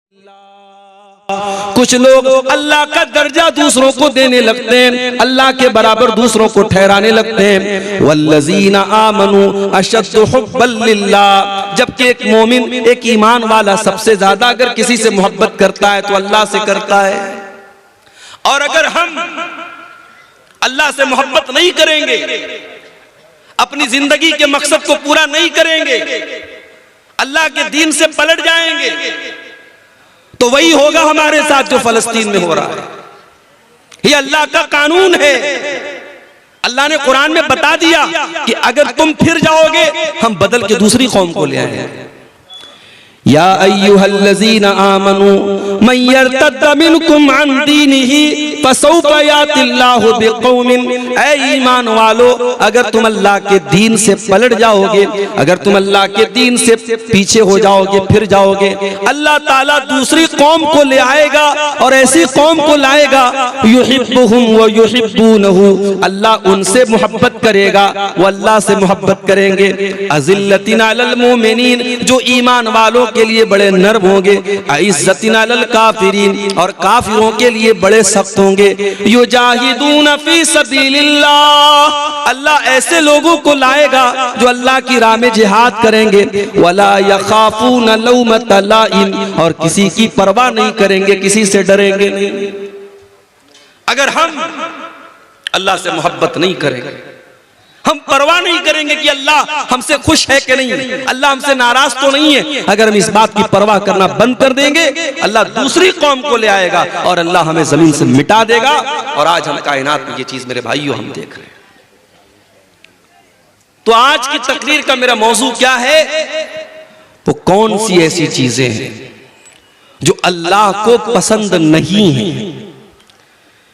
कुछ लोग अल्लाह का दर्जा दूसरों को देने लगते हैं, अल्लाह के बराबर दूसरों को ठहराने लगते हैं। वल्लज़ीना आमनू अशद्दु हुब्बन लिल्लाह, जबकि एक मोमिन, एक ईमान वाला सबसे ज्यादा अगर किसी से मोहब्बत करता है तो अल्लाह से करता है। और अगर हम अल्लाह से मोहब्बत नहीं करेंगे, अपनी जिंदगी के मकसद को पूरा नहीं करेंगे, अल्लाह के दीन से पलट जाएंगे, तो वही होगा हमारे साथ जो फलस्तीन में हो रहा है। ये अल्लाह का कानून है। अल्लाह ने कुरान में बता दिया कि अगर तुम फिर जाओगे हम बदल के दूसरी कौम को ले आएंगे। या अय्युहल्लज़ीना आमनू मन यर्तद्द मिनकुम अन दीनिही फसौफा यातिल्लाहु बिक़ौमिन, ऐ ईमान वालो अगर तुम अल्लाह के दीन से पलट जाओगे, अगर तुम अल्लाह के दीन से पीछे हो जाओगे, फिर जाओगे, अल्लाह ताला दूसरी कौम को ले आएगा और ऐसी कौम को लाएगा युहिब्बुहुम व युहिब्बूनहु, अल्लाह उनसे मोहब्बत करेगा, वो अल्लाह से मोहब्बत करेंगे। अज़िल्लतिन अलल मोमिनीन, जो ईमान वालों के लिए बड़े नर्म होंगे, इज्जतिन अलल काफिरीन, और काफिरों के लिए बड़े सख्त होंगे। युजाहिदून फी सबीलिल्लाह, अल्लाह ऐसे लोगों को लाएगा जो अल्लाह की राह में जिहाद करेंगे। वला यखाफून लौमत लाइम, और किसी की परवाह नहीं करेंगे, किसी से डरेंगे नहीं। अगर हम अल्लाह से मोहब्बत नहीं करेंगे, हम परवाह नहीं करेंगे कि अल्लाह हमसे खुश है कि नहीं, अल्लाह हमसे नाराज तो नहीं है, अगर हम इस बात की परवाह करना बंद कर देंगे, अल्लाह दूसरी कौम को ले आएगा और अल्लाह हमें जमीन से मिटा देगा। और आज हम कायनात में ये चीज मेरे भाइयों हम देख रहे हैं। तो आज की तकरीर का मेरा मौजू क्या है? वो कौन सी ऐसी चीजें हैं जो अल्लाह को पसंद नहीं है,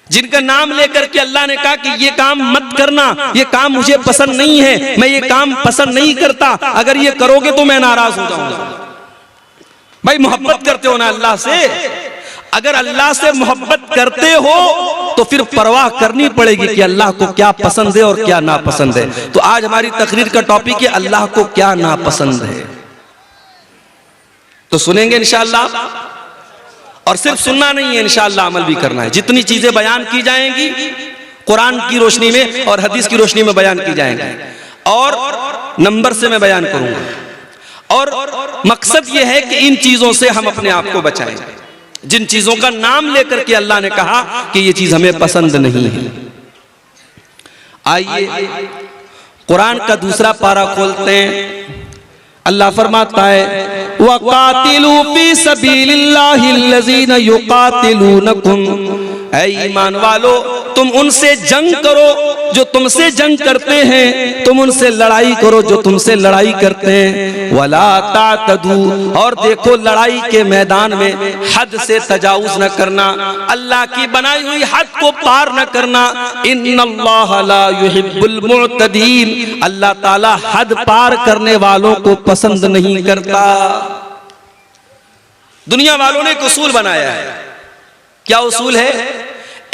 जिनका नाम लेकर के अल्लाह ने कहा कि ये काम मत करना, ये काम मुझे पसंद नहीं है, मैं ये काम पसंद नहीं करता, अगर ये करोगे तो मैं नाराज हो जाऊंगा। भाई मोहब्बत करते हो ना अल्लाह से, अगर अल्लाह से मोहब्बत करते हो तो फिर परवाह करनी पड़ेगी कि अल्लाह को क्या पसंद है और क्या नापसंद है। तो आज हमारी तकरीर का टॉपिक है अल्लाह को क्या नापसंद है। तो सुनेंगे इंशाअल्लाह, और सिर्फ सुनना नहीं है, इंशाअल्लाह अमल भी करना है। जितनी चीजें बयान की जाएंगी कुरान की रोशनी में और हदीस की रोशनी में बयान की जाएंगी, और नंबर से मैं बयान करूंगा। और मकसद यह है कि इन चीजों से हम अपने आप को बचाएं, जिन चीजों का नाम लेकर के अल्लाह ने कहा कि ये चीज हमें पसंद नहीं है। आइए कुरान का दूसरा पारा खोलते हैं। अल्लाह फरमाता है वक़ातिलू फी सबीलिल्लाहिल्लज़ीना युक़ातिलूनकुम, ऐ ईमान वालो तुम उनसे जंग करो जो तुमसे जंग करते हैं, तुम उनसे लड़ाई करो जो तुमसे लड़ाई करते हैं। वला तातदू, और देखो लड़ाई के मैदान में हद से तजावुज न करना, अल्लाह की बनाई हुई हद को पार न करना। इन्नल्लाह ला युहिब्बुल मुअतदीन, अल्लाह ताला हद पार करने वालों को पसंद नहीं करता। दुनिया वालों ने एक उसूल बनाया है। क्या उसूल है?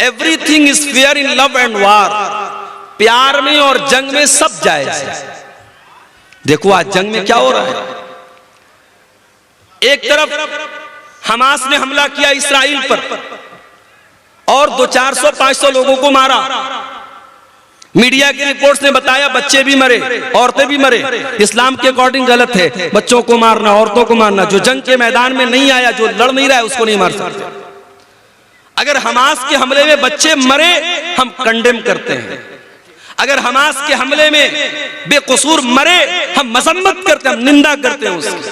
Everything is fair in love and वार, प्यार में और जंग में सब जायज है। देखो आज जंग में क्या हो रहा है। एक तरफ हमास ने हमला किया इसराइल पर और 200-400-500 लोगों को मारा। मीडिया की रिपोर्ट्स ने बताया बच्चे भी मरे, औरतें भी मरे। इस्लाम के अकॉर्डिंग गलत है बच्चों को मारना, औरतों को मारना। जो जंग के मैदान में नहीं आया, जो लड़ नहीं रहा है, उसको नहीं मार सकते। अगर हमास के हमले में बच्चे मरे हम कंडेम करते हैं, अगर हमास के हमले में बेकसूर मरे हम मजम्मत करते हैं, हम निंदा करते हैं उसकी।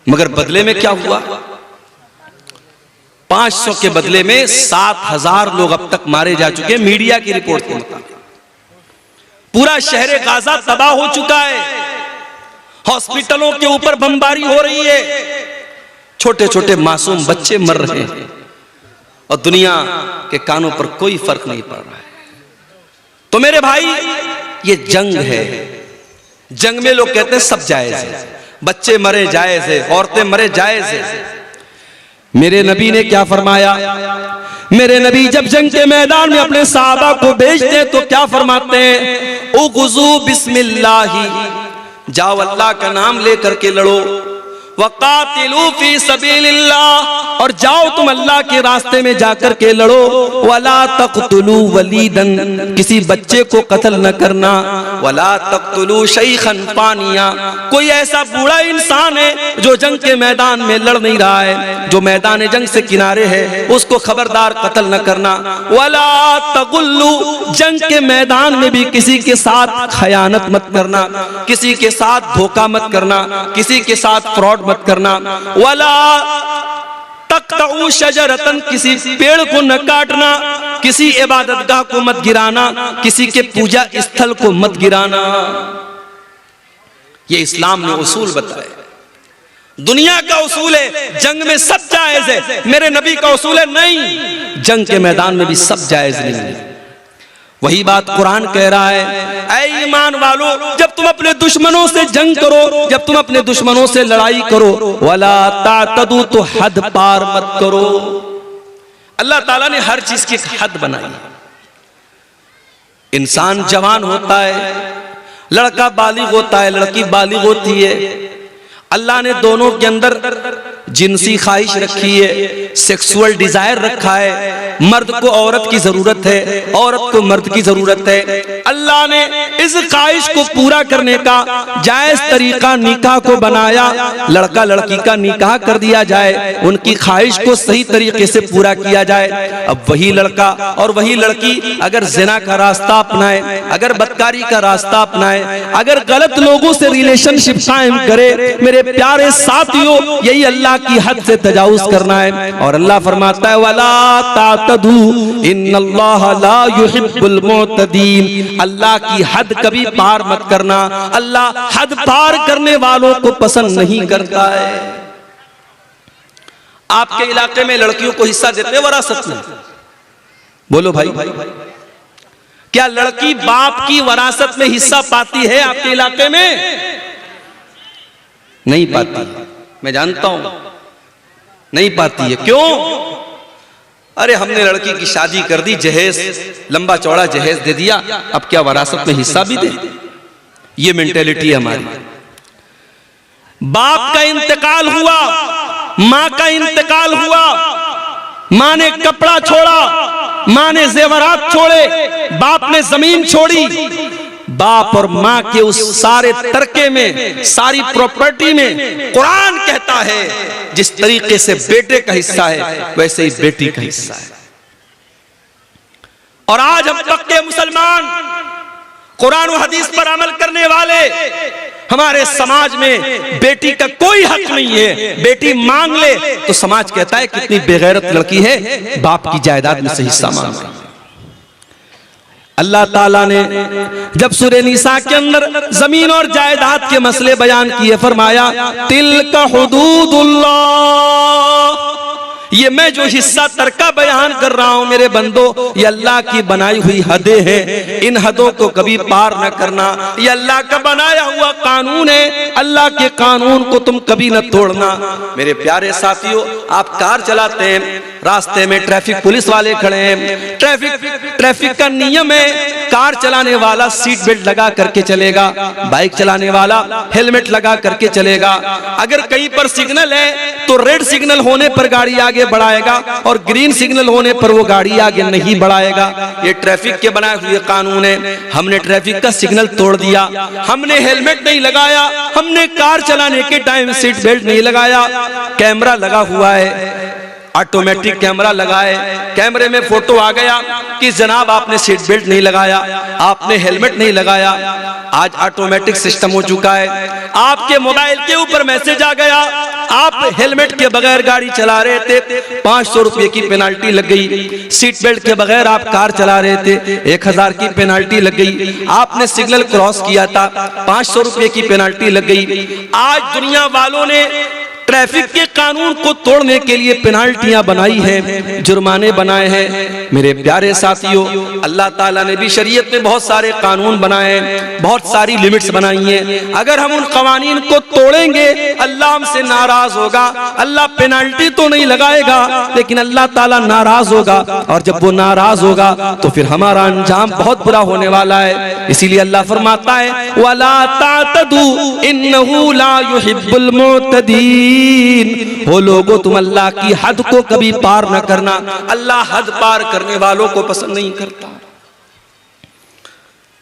मगर बदले में क्या हुआ? 500 के बदले में 7000 लोग अब तक मारे जा चुके हैं मीडिया की रिपोर्ट के मुताबिक। पूरा शहर गाजा तबाह हो चुका है, हॉस्पिटलों के ऊपर बमबारी हो रही है, छोटे छोटे मासूम बच्चे मर रहे हैं और दुनिया के कानों पर कोई फर्क नहीं पड़ रहा है। तो मेरे भाई ये जंग है। जंग में लोग कहते हैं सब जायज है, बच्चे मरे जायज है, औरतें मरे जायज है। मेरे नबी ने क्या फरमाया? मेरे नबी जब जंग के मैदान में अपने सहाबा को भेजते तो क्या फरमाते हैं? उग़ज़ू बिस्मिल्लाह, जाओ अल्लाह का नाम लेकर के लड़ो। वक़ातिलू फी सबीलिल्लाह, और जाओ तुम अल्लाह के रास्ते में जाकर के लड़ो। वला तक़तुलू वलीदन, किसी बच्चे को कत्ल न करना। वला तक़तुलू शैखन फ़ानिया, कोई ऐसा बूढ़ा इंसान है जो जंग के मैदान में लड़ नहीं रहा है, जो मैदान जंग से किनारे है, उसको खबरदार कत्ल न करना। वला तग़ुल्लू, जंग के मैदान में भी किसी के साथ खयानत मत करना, किसी के साथ धोखा मत करना, किसी के साथ फ्रॉड मत करना। वला तक़तऊ शजरतन, किसी पेड़ को न काटना, किसी इबादतगाह को मत गिराना, किसी के पूजा स्थल को मत गिराना। ये इस्लाम ने उसूल बताए। दुनिया का उसूल है जंग में सब जायज है, मेरे नबी का उसूल है नहीं, जंग के मैदान में भी सब जायज नहीं है। वही बात कुरान कह रहा है, ऐ ईमान वालों, जब तुम अपने दुश्मनों से जंग करो, जब तुम अपने दुश्मनों से लड़ाई करो, वला तातदू, तो हद पार मत करो। अल्लाह ताला ने हर चीज की हद बनाई। इंसान जवान होता है, लड़का बालिग होता है, लड़की बालिग होती है। अल्लाह ने दोनों के अंदर जिनसी ख्वाहिश रखी है, सेक्सुअल डिजायर रखा है। मर्द को औरत की जरूरत है, औरत को मर्द की जरूरत है। अल्लाह ने इस ख्वाहिश को पूरा करने का जायज तरीका निकाह को बनाया। लड़का लड़की का निकाह कर दिया जाए, उनकी ख्वाहिश को सही तरीके से पूरा किया जाए। अब वही लड़का और वही लड़की अगर जिना का रास्ता अपनाए, अगर बदकारी का रास्ता अपनाए, अगर गलत लोगों से रिलेशनशिप कायम करे, मेरे प्यारे साथियों, यही अल्लाह की हद से तजावुज करना है। और अल्लाह फरमाता है, वला तातदू इन्नल्लाह ला युहिब्बुल मुअतदीन, अल्लाह की हद कभी पार मत करना, अल्लाह हद पार करने वालों को पसंद नहीं करता है। आपके इलाके में लड़कियों को हिस्सा देते हैं वरासत में? बोलो भाई, क्या लड़की बाप की वरासत में हिस्सा पाती है आपके इलाके में? नहीं पाती, मैं जानता हूं नहीं पाती है। क्यों? अरे हमने लड़की की शादी कर दी, जहेज लंबा चौड़ा जहेज दे दिया, अब क्या वरासत में हिस्सा भी दे? ये मेंटेलिटी है हमारी। बाप का इंतकाल हुआ, मां का इंतकाल हुआ, मां ने कपड़ा छोड़ा, मां ने जेवरात छोड़े, बाप ने जमीन छोड़ी। बाप और मां के उस सारे तरके में, सारी प्रॉपर्टी में कुरान कहता है जिस तरीके से बेटे का हिस्सा है वैसे ही बेटी का हिस्सा है। और आज हम पक्के मुसलमान, कुरान और हदीस पर अमल करने वाले, हमारे समाज में बेटी का कोई हक नहीं है। बेटी मांग ले तो समाज कहता है कितनी बेगैरत लड़की है, बाप की जायदाद में से हिस्सा मांग रही है। अल्लाह ताला ने जब सूरे निसा के अंदर जमीन और जायदाद के मसले बयान किए, फरमाया तिल्का हुदूदुल्लाह, ये मैं जो हिस्सा तरका बयान कर रहा हूं मेरे बंदो, ये अल्लाह की बनाई हुई हदें हैं, इन हदों को कभी पार न करना। ये अल्लाह का बनाया हुआ कानून है, अल्लाह के कानून को तुम कभी न तोड़ना। मेरे प्यारे साथियों, आप कार चलाते हैं, रास्ते में ट्रैफिक पुलिस वाले खड़े हैं, ट्रैफिक का नियम है कार चलाने वाला सीट बेल्ट लगा करके चलेगा, बाइक चलाने वाला हेलमेट लगा करके चलेगा। अगर कहीं पर सिग्नल है तो रेड सिग्नल होने पर गाड़ी आगे बढ़ाएगा और ग्रीन सिग्नल होने पर वो गाड़ी आगे नहीं बढ़ाएगा। ये ट्रैफिक के बनाए हुए कानून है। हमने ट्रैफिक का सिग्नल तोड़ दिया, हमने हेलमेट नहीं लगाया, हमने कार चलाने के टाइम सीट बेल्ट नहीं लगाया, कैमरा लगा हुआ है, ऑटोमेटिक कैमरा लगाए, कैमरे में फोटो आ गया कि जनाब आपने सीट बेल्ट नहीं लगाया, आपने हेलमेट नहीं लगाया। आज ऑटोमेटिक सिस्टम हो चुका है, आपके मोबाइल के ऊपर मैसेज आ गया, आप हेलमेट के बगैर गाड़ी चला रहे थे, 500 रुपए की पेनाल्टी लग गई। सीट बेल्ट के बगैर आप कार चला रहे थे, 1000 की पेनाल्टी लग गई। आपने सिग्नल क्रॉस किया था, 500 रुपए की पेनाल्टी लग गई। आज दुनिया वालों ने ट्रैफिक के कानून को तोड़ने के लिए पेनाल्टियां बनाई है, जुर्माने बनाए हैं। मेरे प्यारे साथियों, अल्लाह ताला ने भी शरीयत में बहुत सारे कानून बनाए हैं, बहुत सारी लिमिट्स बनाई हैं। अगर हम उन कवानीन को तोड़ेंगे अल्लाह हमसे नाराज होगा। अल्लाह पेनाल्टी तो नहीं लगाएगा लेकिन अल्लाह ताला नाराज होगा, और जब वो नाराज होगा तो फिर हमारा अंजाम बहुत बुरा होने वाला है। इसीलिए अल्लाह फरमाता है वला तातदू इन्नहु ला युहिब्बुल मुअतदीन। हो लोगो, तुम अल्लाह की हद को कभी पार न करना, अल्लाह हद पार करने वालों को पसंद नहीं करता।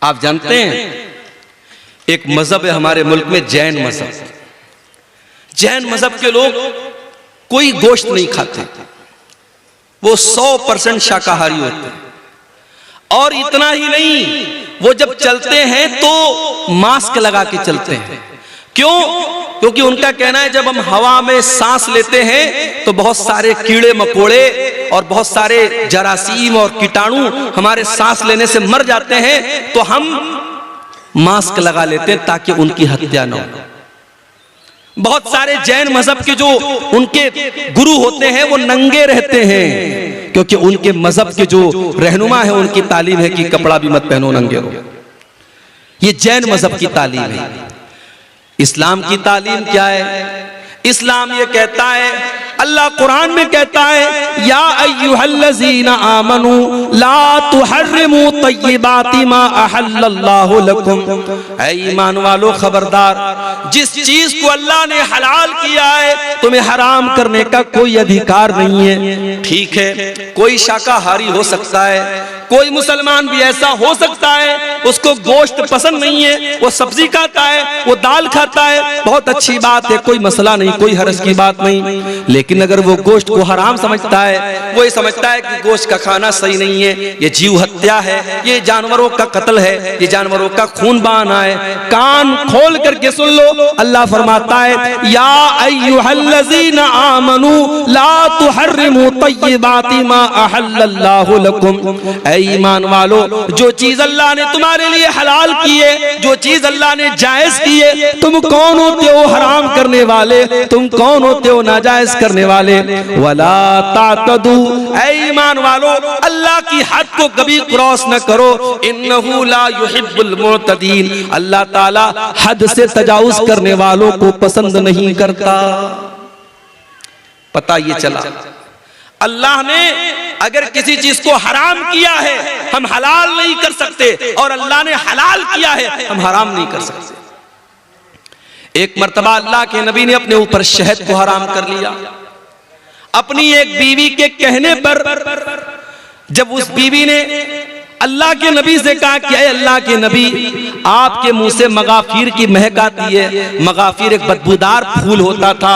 आप जानते हैं एक मजहब है हमारे मुल्क में, जैन मजहब। जैन मजहब के लोग कोई गोश्त नहीं खाते, वो 100% शाकाहारी होते हैं। और इतना ही नहीं, वो जब चलते हैं तो मास्क लगा के चलते हैं। क्यों? क्योंकि उनका कहना है जब हम हवा में सांस लेते हैं तो बहुत सारे कीड़े मकोड़े और बहुत सारे जरासीम और कीटाणु हमारे सांस लेने से मर जाते हैं, तो हम मास्क लगा लेते हैं ताकि उनकी हत्या न हो। बहुत सारे जैन मजहब के जो उनके गुरु होते हैं वो नंगे रहते हैं, क्योंकि उनके मजहब के जो रहनुमा है उनकी तालीम है कि कपड़ा भी मत पहनो, नंगे रहो। ये जैन मजहब की तालीम है। इस्लाम की तालीम क्या है? इस्लाम ये कहता है, अल्लाह कुरान में कहता है या अय्युहल्लज़ीना आमनू ला तुहर्रिमू तय्यिबाति मा अहल्लल्लाहु लकुम। ऐ ईमान वालों, खबरदार, जिस चीज को अल्लाह ने हलाल किया है तुम्हें हराम करने का कोई अधिकार नहीं है। ठीक है, कोई शाकाहारी हो सकता है, कोई मुसलमान भी ऐसा हो सकता है उसको गोश्त पसंद नहीं है, वो सब्जी खाता है, वो दाल खाता है, बहुत अच्छी बात है, कोई मसला नहीं, कोई हर्ज की बात नहीं। लेकिन अगर वो गोश्त को हराम समझता है, वो ये समझता है कि गोश्त का खाना सही नहीं है, ये जीव हत्या है, ये जानवरों का कत्ल है, ये जानवरों का खून बहाना है, कान खोल करके सुन लो। अल्लाह फरमाता है या अय्युहल्लज़ीना आमनू ला तुहर्रिमू तय्यिबाति मा अहल्लल्लाहु लकुम। ऐ ईमान वालों, जो चीज अल्लाह ने तुम्हारे लिए हलाल की है, जो चीज अल्लाह ने जायज की है, तुम कौन होते हो हराम करने वाले? तुम कौन होते हो नाजायज करने वाले? वला तातदू, ऐ ईमान वालों, अल्लाह की हद को कभी क्रॉस न करो। इन्नहु ला युहिब्बुल मुअतदीन, अल्लाह ताला हद से तजावुज करने वालों को पसंद नहीं करता। पता ये चला, अल्लाह ने अगर किसी चीज को हराम किया है हम हलाल नहीं कर सकते, और अल्लाह ने हलाल किया है हम हराम नहीं कर सकते। एक मर्तबा अल्लाह के नबी ने अपने ऊपर शहद को हराम कर लिया। अपनी एक बीवी के कहने पर जब उस बीवी ने अल्लाह के नबी से कहा कि अल्लाह के नबी, आपके मुंह से मगाफिर की महक आती है। मगाफिर एक बदबूदार फूल होता था।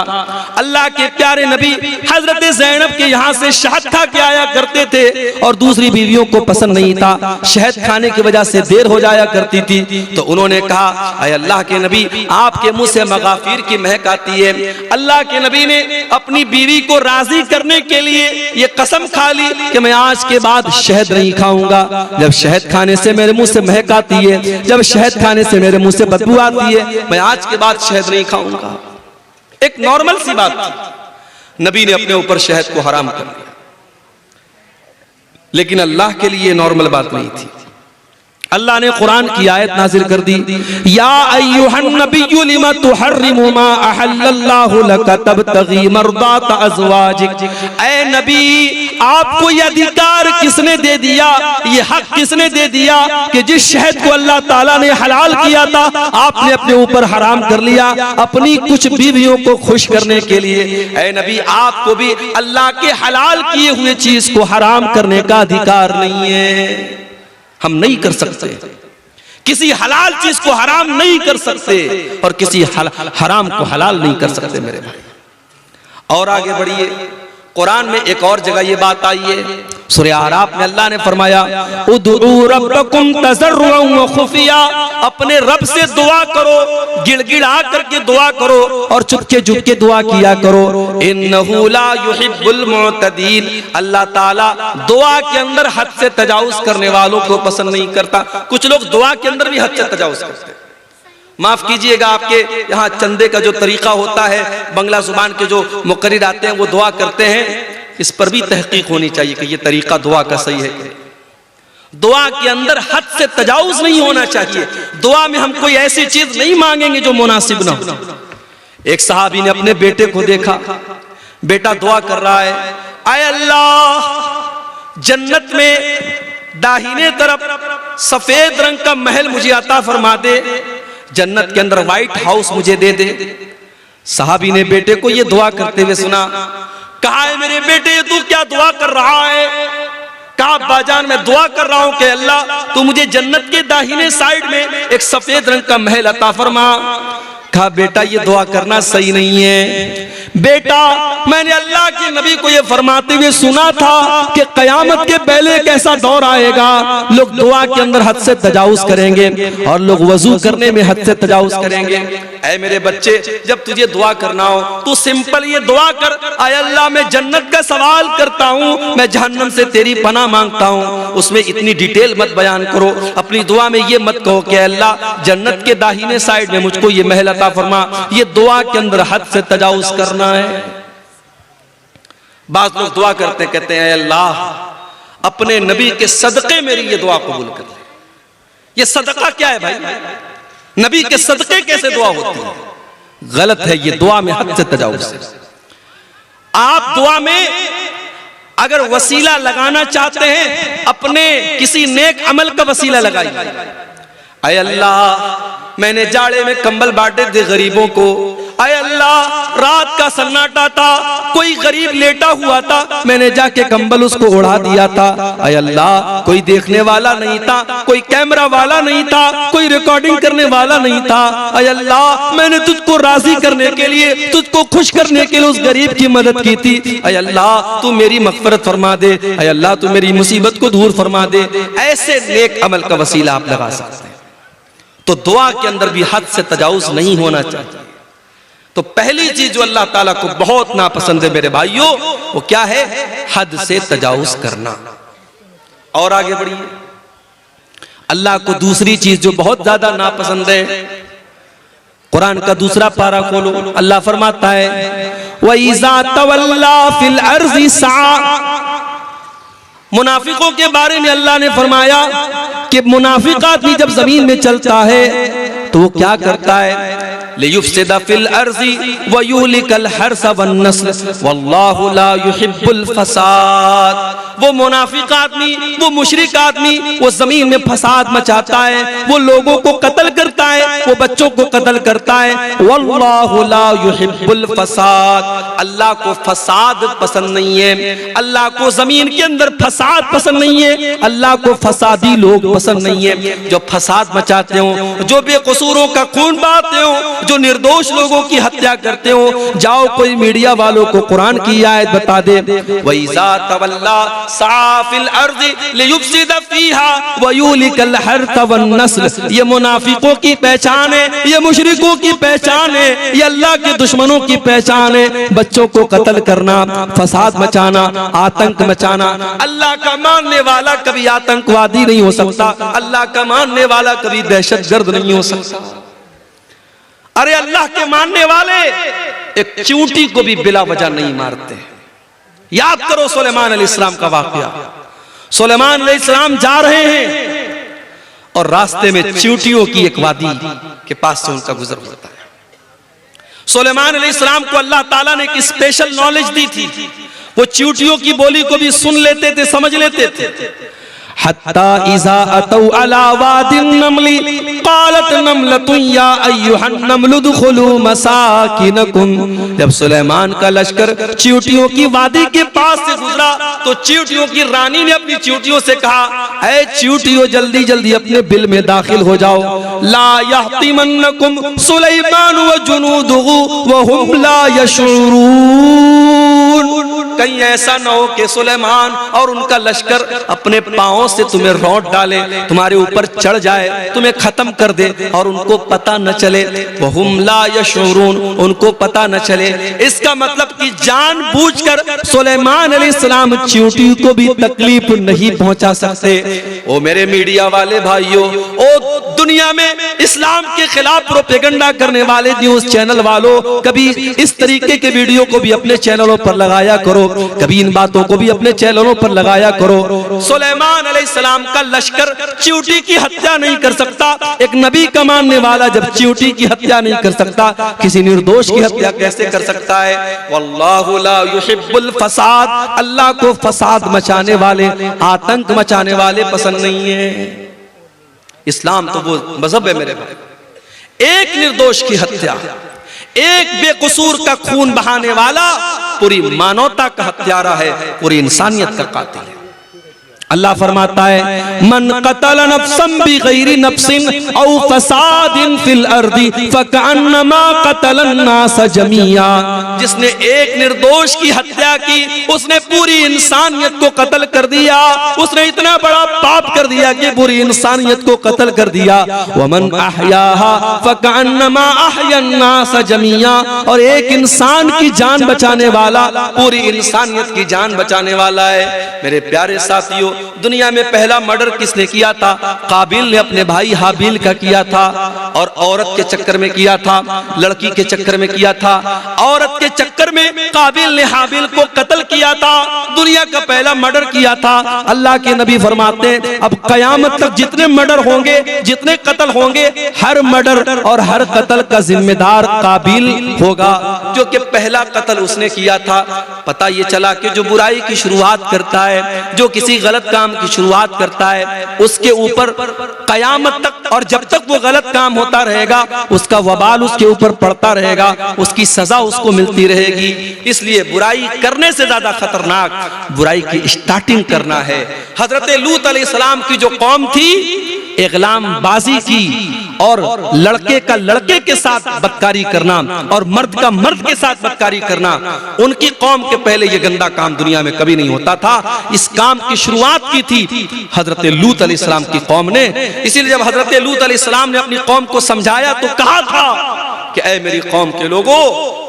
अल्लाह के प्यारे नबी हजरत ज़ैनब के यहाँ से शहद खा के आया करते थे और दूसरी बीवियों को पसंद नहीं था, शहद खाने की वजह से देर हो जाया करती थी। तो उन्होंने कहा अल्लाह के नबी, आपके मुंह से मगाफिर की महक आती है। अल्लाह के नबी ने अपनी बीवी को राजी करने के लिए ये कसम खा ली कि मैं आज के बाद शहद नहीं खाऊंगा। जब शहद खाने से मेरे मुंह से महक आती है, जब शहद खाने से मेरे मुंह से बदबू आती है, मैं आज के बाद शहद नहीं खाऊंगा। एक नॉर्मल सी बात थी, नबी ने अपने ऊपर शहद को हराम कर दिया। लेकिन अल्लाह के लिए नॉर्मल बात नहीं थी। अल्लाह ने कुरान की आयत नाजिल कर दी, या अय्युहन नबिय्यु लिमा तुहर्रिमु मा अहल्लल्लाहु लका तबतगी मर्दात अज़वाजिक। ऐ नबी, आपको ये अधिकार किसने दे दिया, ये हक किसने दे दिया कि जिस शहद को अल्लाह ताला ने हलाल किया था आपने अपने ऊपर हराम कर लिया अपनी कुछ बीवियों को खुश करने के लिए। ऐ नबी, आपको भी अल्लाह के हलाल किए हुए चीज को हराम करने का अधिकार नहीं है। हम नहीं कर सकते, किसी हलाल चीज को हराम नहीं कर सकते और किसी हराम को हलाल नहीं कर सकते मेरे भाई। और आगे बढ़िए, कुरान में एक और जगह ये बात आई है, सूरह आराफ में अल्लाह ने फरमाया उदू रब्बकुम तज़र्रुअन व खुफिया, अपने रब से दुआ करो, गिड़गिड़ा करके दुआ करो और चुपके चुपके दुआ किया करो। इन्नहु ला युहिब्बुल मुअतदीन, अल्लाह ताला दुआ के अंदर हद से तजावुज करने वालों को पसंद नहीं करता। कुछ लोग दुआ के अंदर भी हद से तजावुज करते हैं। माफ कीजिएगा, आपके यहाँ चंदे का जो तरीका होता है, बंगला जुबान के जो मुकर्रिर आते हैं वो दुआ करते हैं, इस पर भी तहकीक होनी चाहिए कि ये तरीका दुआ का सही है। दुआ के अंदर हद से तजाउज नहीं होना चाहिए। दुआ में हम कोई ऐसी चीज नहीं मांगेंगे जो मुनासिब ना हो। एक सहाबी ने अपने बेटे को देखा, बेटा दुआ कर रहा है, आय अल्लाह जन्नत में दाहिने तरफ सफेद रंग का महल मुझे अता फरमा दे, जन्नत के अंदर व्हाइट हाउस मुझे दे दे। सहाबी ने बेटे को ये दुआ करते हुए सुना। कहा है मेरे बेटे तू क्या दुआ कर रहा है? कहा बाजान मैं दुआ कर रहा हूं कि अल्लाह तू मुझे जन्नत के दाहिने साइड में एक सफेद रंग का महल अता फरमा। कहा बेटा ये दुआ करना सही नहीं है बेटा, मैंने अल्लाह के नबी को ये फरमाते हुए सुना था कि कयामत के पहले एक ऐसा दौर आएगा, लोग दुआ के अंदर हद से तजाउज करेंगे और लोग वजू करने में हद से तजाउज करेंगे। ऐ मेरे बच्चे, जब तुझे दुआ करना हो तो सिंपल ये दुआ कर, आय अल्लाह मैं जन्नत का सवाल करता हूँ, मैं जहन्नम से तेरी पनाह मांगता हूँ। उसमें इतनी डिटेल मत बयान करो। अपनी दुआ में ये मत कहो कि अल्लाह जन्नत के दाहिने साइड में मुझको ये महल अता फरमा। ये दुआ के अंदर हद से तजाउज करना है। बात लोग दुआ करते कहते हैं अल्लाह अपने नबी के सदके मेरी ये दुआ कबूल कर ले। ये सदका क्या है भाई? नबी के सदके कैसे दुआ होती है? गलत है ये, दुआ में हद से तजाउज है। आप दुआ में अगर वसीला लगाना चाहते हैं, अपने किसी नेक अमल का वसीला लगाइए। अय अल्लाह मैंने जाड़े में कंबल बांटे थे गरीबों को, अय अल्लाह रात का सन्नाटा था, कोई गरीब लेटा हुआ था, मैंने जाके कंबल उसको उड़ा दिया था। अय अल्लाह कोई देखने वाला नहीं था, कोई कैमरा वाला नहीं था, कोई रिकॉर्डिंग करने वाला नहीं था। अय अल्लाह मैंने तुझको राजी करने के लिए, तुझको खुश करने के लिए उस गरीब की मदद की थी। अय अल्लाह तू मेरी मगफरत फरमा दे, अय अल्लाह तू मेरी मुसीबत को दूर फरमा दे। ऐसे नेक अमल का वसीला आप लगा सकते हैं। तो दुआ के अंदर भी हद से तजाउज नहीं होना चाहिए। तो पहली चीज जो अल्लाह ताला को बहुत नापसंद है मेरे भाइयों, वो क्या है? हद से तजाउज करना। और आगे बढ़िए, अल्लाह को दूसरी चीज जो बहुत ज्यादा नापसंद है, कुरान का दूसरा पारा खोलो, अल्लाह फरमाता है वइज़ा तवल्ला फिल अर्ज़ि सआ। मुनाफिकों के बारे में अल्लाह ने फरमाया कि मुनाफिक आदमी जब जमीन में चलता है तो वो क्या करता है? लियुफ्सिदा फिल अर्ज़ि व युहलिकल हर्स वन नस्ल वल्लाहु ला युहिब्बुल फसाद। वो मुनाफिक आदमी, वो मुशरिक आदमी, वो जमीन में फसाद मचाता है, वो लोगों को कत्ल करता है, वो बच्चों को कत्ल करता है। वल्लाहु ला युहिब्बुल फसाद। अल्लाह को फसाद पसंद नहीं है, अल्लाह को जमीन के अंदर फसाद पसंद नहीं है, अल्लाह को फसादी लोग पसंद नहीं है। जो फसाद मचाते हो, जो बेकसूरों का खून बहाते हो, जो निर्दोष लोगों की हत्या करते हो। जाओ कोई मीडिया वालों को कुरान की आयत बता दे, वइज़ा तवल्ला सआ फिल अर्ज़ि लियुफ्सिदा फीहा व युहलिकल हर्थ वन नस्ल। ये मुनाफिकों की पहचान है, ये मुशरिकों की पहचान है, ये अल्लाह के दुश्मनों की पहचान है। बच्चों को कत्ल करना, फसाद मचाना, आतंक मचाना। अल्लाह का मानने वाला कभी आतंकवादी नहीं हो सकता, अल्लाह का मानने वाला कभी दहशतगर्द नहीं हो सकता। अरे अल्लाह के मानने वाले एक चींटी को भी बिला वजह नहीं मारते। याद करो सुलेमान अलैहिस्सलाम का वाकया। सुलेमान अलैहिस्सलाम जा रहे हैं और रास्ते में चींटियों की एक वादी के पास से उनका गुजर होता है। सुलेमान अलैहिस्सलाम को अल्लाह ताला ने एक स्पेशल नॉलेज दी थी, वो चींटियों की बोली को भी सुन लेते थे, समझ लेते थे। हत्ता इज़ा अतौ अला वादिन नमली क़ालत नमलतुन या अय्युहन नमलु दुखुलू मसाकिनकुम। जब सुलेमान का लश्कर चींटियों की वादी के पास से गुजरा तो चींटियों की रानी ने अपनी चींटियों से कहा, ऐ चींटियों जल्दी जल्दी अपने बिल में दाखिल हो जाओ। ला यहतिमन्नकुम सुलेमान व जुनूदुहु व हुम ला यशऊरून। कहीं ऐसा न हो कि सुलेमान और उनका लश्कर अपने पांवों से तुम्हें रौंद डाले, तुम्हारे ऊपर चढ़ जाए, तुम्हें खत्म कर दे और उनको पता न चले। वहुम ला यशऊरून, उनको पता न चले। इसका मतलब कि जानबूझकर सुलेमान अलैहिस्सलाम चींटी को भी तकलीफ नहीं पहुंचा सकते। ओ मेरे मीडिया वाले भाइयों, ओ दुनिया में इस्लाम के खिलाफ प्रोपेगेंडा करने वाले न्यूज चैनल वालों, कभी इस तरीके के वीडियो को भी अपने चैनलों पर लगाया करो, कभी इन बातों को भी अपने चैनलों पर लगाया करो। सुलेमान अलैहिस्सलाम का लश्कर चींटी की हत्या नहीं कर सकता। एक नबी का मानने वाला जब चींटी की हत्या नहीं कर सकता, किसी निर्दोष की हत्या कैसे कर सकता है? वल्लाहु ला युहिब्बुल फसाद, अल्लाह को फसाद मचाने वाले, आतंक मचाने वाले पसंद नहीं है। इस्लाम तो वो मजहब है मेरे भाई। एक निर्दोष की हत्या, एक बेकसूर का खून बहाने वाला पूरी मानवता का हत्यारा है, पूरी इंसानियत का कातिल है। अल्लाह फरमाता है मन कतल नफ्सन बिगैरि नफ्सिन औ फसादिन फिल अर्दी फकअन्नमा कतलन नास जमीआ, जिसने एक निर्दोष की हत्या की उसने पूरी इंसानियत को कत्ल कर दिया। उसने इतना बड़ा पाप कर दिया कि पूरी इंसानियत को कत्ल कर दिया। वमन अहयाहा फकअन्नमा अहयन नास जमीआ, और एक इंसान की जान बचाने वाला पूरी इंसानियत की जान बचाने वाला है। मेरे प्यारे साथियों, दुनिया में पहला मर्डर किसने किया था? काबिल ने अपने भाई हाबिल का किया था, और औरत के चक्कर में किया था, लड़की के चक्कर में किया था। औरत के चक्कर में काबिल ने हाबिल को कत्ल किया था, दुनिया का पहला मर्डर किया था। अल्लाह के नबी फरमाते हैं अब कयामत तक जितने मर्डर होंगे, जितने कत्ल होंगे, हर मर्डर और हर कत्ल का जिम्मेदार काबिल होगा, जो कि पहला कत्ल उसने किया था। पता ये चला कि जो बुराई की शुरुआत करता है, जो किसी गलत काम की शुरुआत करता है, उसके ऊपर कयामत तक और जब तक वो गलत काम होता रहेगा उसका वबाल उसके ऊपर पड़ता रहेगा, उसकी सजा उसको मिलती रहेगी। इसलिए बुराई करने से ज्यादा खतरनाक बुराई की स्टार्टिंग करना है। हजरत लूत अलैहिस्सलाम की जो कौम थी, इग़लाम बाजी की और लड़के का लड़के के साथ बदकारी करना और मर्द का मर्द के साथ बदकारी करना, उनकी कौम के पहले ये गंदा काम दुनिया में कभी नहीं होता था। इस काम की शुरुआत की थी हजरत लूत अलैहिस्सलाम की कौम ने। इसीलिए जब हजरत लूत अलैहिस्सलाम ने अपनी कौम को समझाया तो कहा था कि ऐ मेरी कौम के लोगों,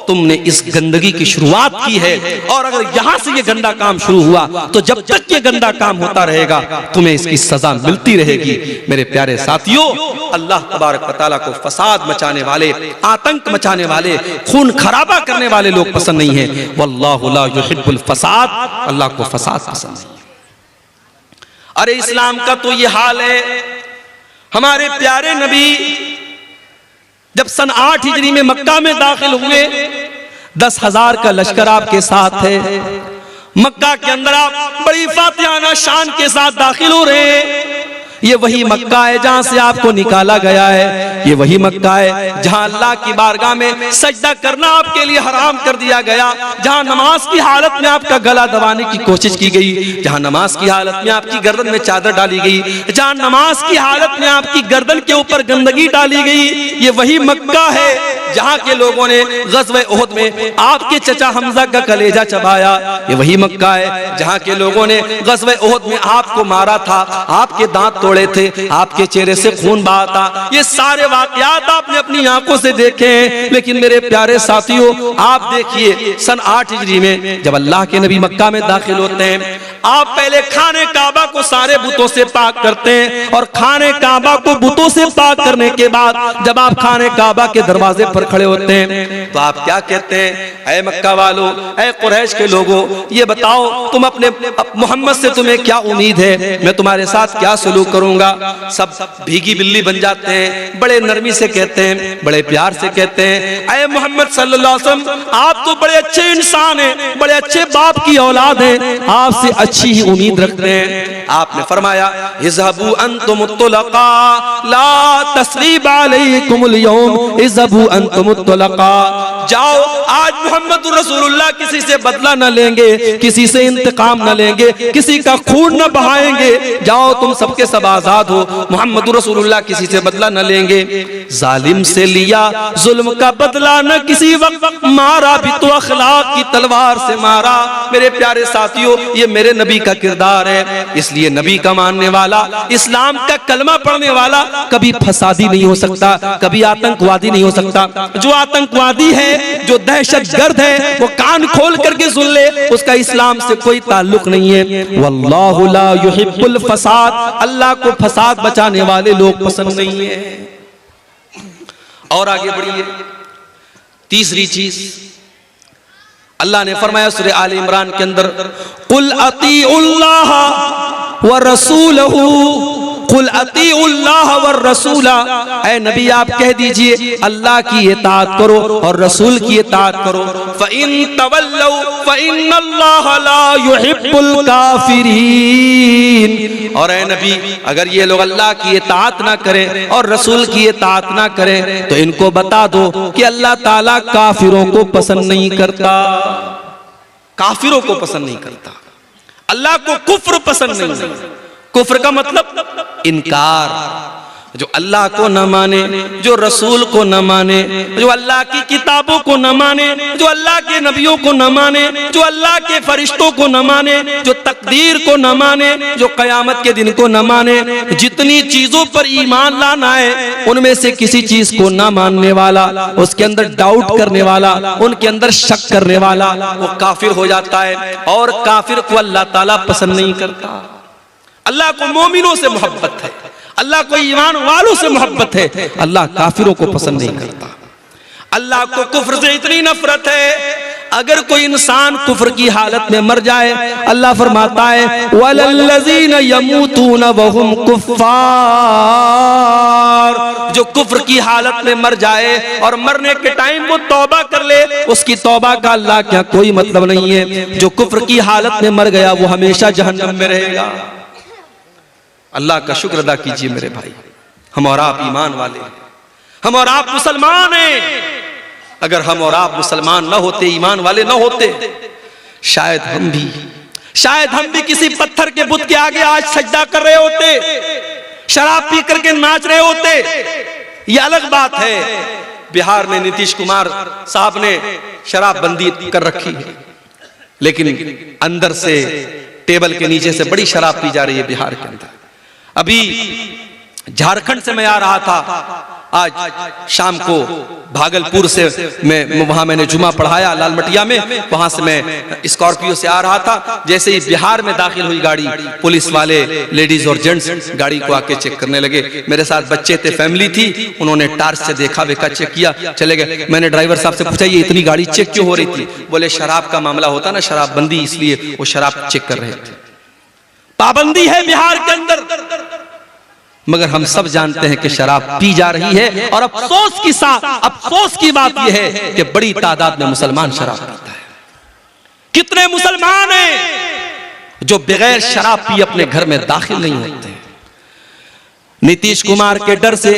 तुमने इस गंदगी की शुरुआत की है, और अगर यहां से ये गंदा काम शुरू हुआ तो जब तक ये गंदा काम होता रहेगा तुम्हें इसकी सजा मिलती रहेगी। मेरे प्यारे साथियों, अल्लाह तबारक व तआला को फसाद मचाने वाले, आतंक मचाने वाले, खून खराबा करने वाले लोग पसंद नहीं है। वल्लाहु ला युहिब्बुल फसाद, अल्लाह को फसाद पसंद नहीं। अरे इस्लाम का तो ये हाल है। हमारे प्यारे नबी जब सन 8 हिजरी में मक्का में दाखिल हुए, 10,000 का लश्कर आपके साथ है। मक्का के अंदर आप बड़ी फातिहाना शान के साथ दाखिल हो रहे हैं। ये वही मक्का है जहां से आपको निकाला गया है। ये वही मक्का है जहां अल्लाह की बारगाह में सजदा करना आपके लिए हराम कर दिया गया, जहां नमाज की हालत में आपका गला दबाने की कोशिश की गई, जहां नमाज की हालत में आपकी गर्दन में चादर डाली गई, जहां नमाज की हालत में आपकी गर्दन के ऊपर गंदगी डाली गई। ये वही मक्का है जहां के लोगों ने ग़ज़वे उहद में आपके चचा हमजा का कलेजा चबाया। ये वही मक्का है जहां के लोगों ने ग़ज़वे उहद में आपको मारा था, आपके दांत तोड़े थे, आपके चेहरे से खून बहा था। ये सारे वाक़यात आपने अपनी आंखों से देखे हैं। लेकिन मेरे प्यारे साथियों, आप देखिए सन 8 हिजरी में जब अल्लाह के नबी मक्का में दाखिल होते हैं, आप पहले खाने काबा को सारे बुतों से पाक करते हैं, और खाने काबा को बुतों से पाक करने के बाद जब आप खाने काबा के दरवाजे पर खड़े होते हैं तो आप क्या कहते हैं? ऐ मक्का वालों, ऐ कुरैश के लोगों, ये बताओ तुम अपने मोहम्मद से तुम्हें क्या उम्मीद है? मैं तुम्हारे साथ क्या सलूक करूंगा? सब भीगी बिल्ली बन जाते हैं, बड़े नरमी से कहते हैं, बड़े प्यार से कहते हैं, ऐ मोहम्मद सल्लल्लाहु अलैहि वसल्लम, आप तो बड़े अच्छे इंसान हैं, बड़े अच्छे बाप की औलाद हैं, आपसे अच्छी ही उम्मीद रखते हैं। आपने फरमाया इज़हबू अंतुम तुलका ला तस्रीब अलैकुमुल यौम इज़हबू अंतुम तुलका, जाओ आज मोहम्मद रसूलुल्लाह किसी से बदला न लेंगे, किसी से इंतकाम न लेंगे, किसी का खून न बहाएंगे, जाओ तुम सबके सब आजाद हो, मोहम्मद रसूलुल्लाह किसी से बदला न लेंगे। जालिम से लिया जुल्म का बदला न किसी वक्त, मारा भी तो अखलाक की तलवार से मारा। मेरे प्यारे साथियों, ये मेरे नबी का किरदार है। इसलिए नबी का मानने वाला, इस्लाम का कलमा पढ़ने वाला कभी फसादी नहीं हो सकता, कभी आतंकवादी नहीं हो सकता। जो आतंकवादी है, जो दहशतगर्द है, वो कान खोल करके सुन ले, उसका इस्लाम से कोई ताल्लुक नहीं है। वल्लाहु ला युहिब्बुल फसाद, अल्लाह को फसाद बचाने वाले लोग पसंद नहीं है। और आगे बढ़िए, तीसरी चीज अल्लाह ने फरमाया सूरह आल इमरान के अंदर, कुल अतीउल्लाह व रसूलहू, कुल अतीउल्लाह व रसूला, ऐ नबी आप कह दीजिए अल्लाह की इताअत करो और रसूल की इताअत करो। फ़इन तवल्लौ फ़इन्नल्लाह ला युहिब्बुल काफिरीन, और ऐ नबी अगर ये लोग अल्लाह की इताअत ना करें और रसूल की इताअत ना करें तो इनको बता दो कि अल्लाह ताला काफिरों को पसंद नहीं करता, काफिरों को पसंद नहीं करता। अल्लाह को कुफ्र पसंद नहीं। कुफ्र का मतलब इनकार, जो अल्लाह को न माने, जो रसूल को न माने, जो अल्लाह की किताबों को न माने, जो अल्लाह के नबियों को न माने, जो अल्लाह के फरिश्तों को न माने, जो तकदीर को न माने, जो कयामत के दिन को न माने, जितनी चीजों पर ईमान लाना है उनमें से किसी चीज को न मानने वाला, उसके अंदर डाउट करने वाला, उनके अंदर शक करने वाला, वो काफिर हो जाता है। और काफिर को अल्लाह ताला पसंद नहीं करता। अल्लाह को मोमिनों से मोहब्बत है, अल्लाह को ईमान वालों से मोहब्बत है, अल्लाह काफिरों को पसंद नहीं करता। अल्लाह को कुफ्र से इतनी नफरत है, अगर कोई इंसान कुफ्र की हालत में मर जाए, अल्लाह फरमाता है वलल्लज़ीना यमूतूना वहुम कुफ्फार, जो कुफ्र की हालत में मर जाए और मरने के टाइम वो तौबा कर ले, उसकी तौबा का अल्लाह क्या कोई मतलब नहीं है। जो कुफ्र की हालत में मर गया वो हमेशा जहन्नम में रहेगा। अल्लाह का शुक्र अदा कीजिए मेरे भाई, हम और आप ईमान वाले, हम और आप मुसलमान हैं। अगर हम और आप मुसलमान न होते, ईमान वाले न होते, शायद हम भी किसी पत्थर के बुत के आगे आज सजदा कर रहे होते, शराब पी करके नाच रहे होते। ये अलग बात है, बिहार में नीतीश कुमार साहब ने शराब बंदी कर रखी है, लेकिन अंदर से टेबल के नीचे से बड़ी शराब पी जा रही है बिहार के अंदर। अभी झारखंड से मैं आ रहा था, आज शाम को भागलपुर से वहां मैंने जुमा पढ़ाया लालमटिया में, वहां से मैं स्कॉर्पियो से आ रहा था। जैसे ही बिहार में दाखिल हुई गाड़ी, पुलिस वाले लेडीज और जेंट्स गाड़ी को आके चेक करने लगे। मेरे साथ बच्चे थे, फैमिली थी, उन्होंने टार्च से देखा वेखा, चेक किया, चले गए। मैंने ड्राइवर साहब से पूछा ये इतनी गाड़ी चेक क्यों हो रही थी? बोले शराब का मामला होता ना, शराबबंदी, इसलिए वो शराब चेक कर रहे थे। पाबंदी है बिहार के अंदर, मगर हम सब जानते हैं कि शराब पी जा रही है। और अफसोस की बात यह है कि बड़ी तादाद में मुसलमान शराब पीता है। कितने मुसलमान हैं जो बगैर शराब पी अपने घर में दाखिल नहीं होते? नीतीश कुमार के डर से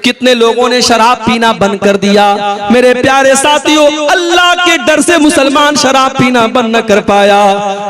कितने लोगों ने शराब पीना बंद कर दिया। मेरे प्यारे साथियों, अल्लाह के डर से मुसलमान शराब पीना बंद न कर पाया।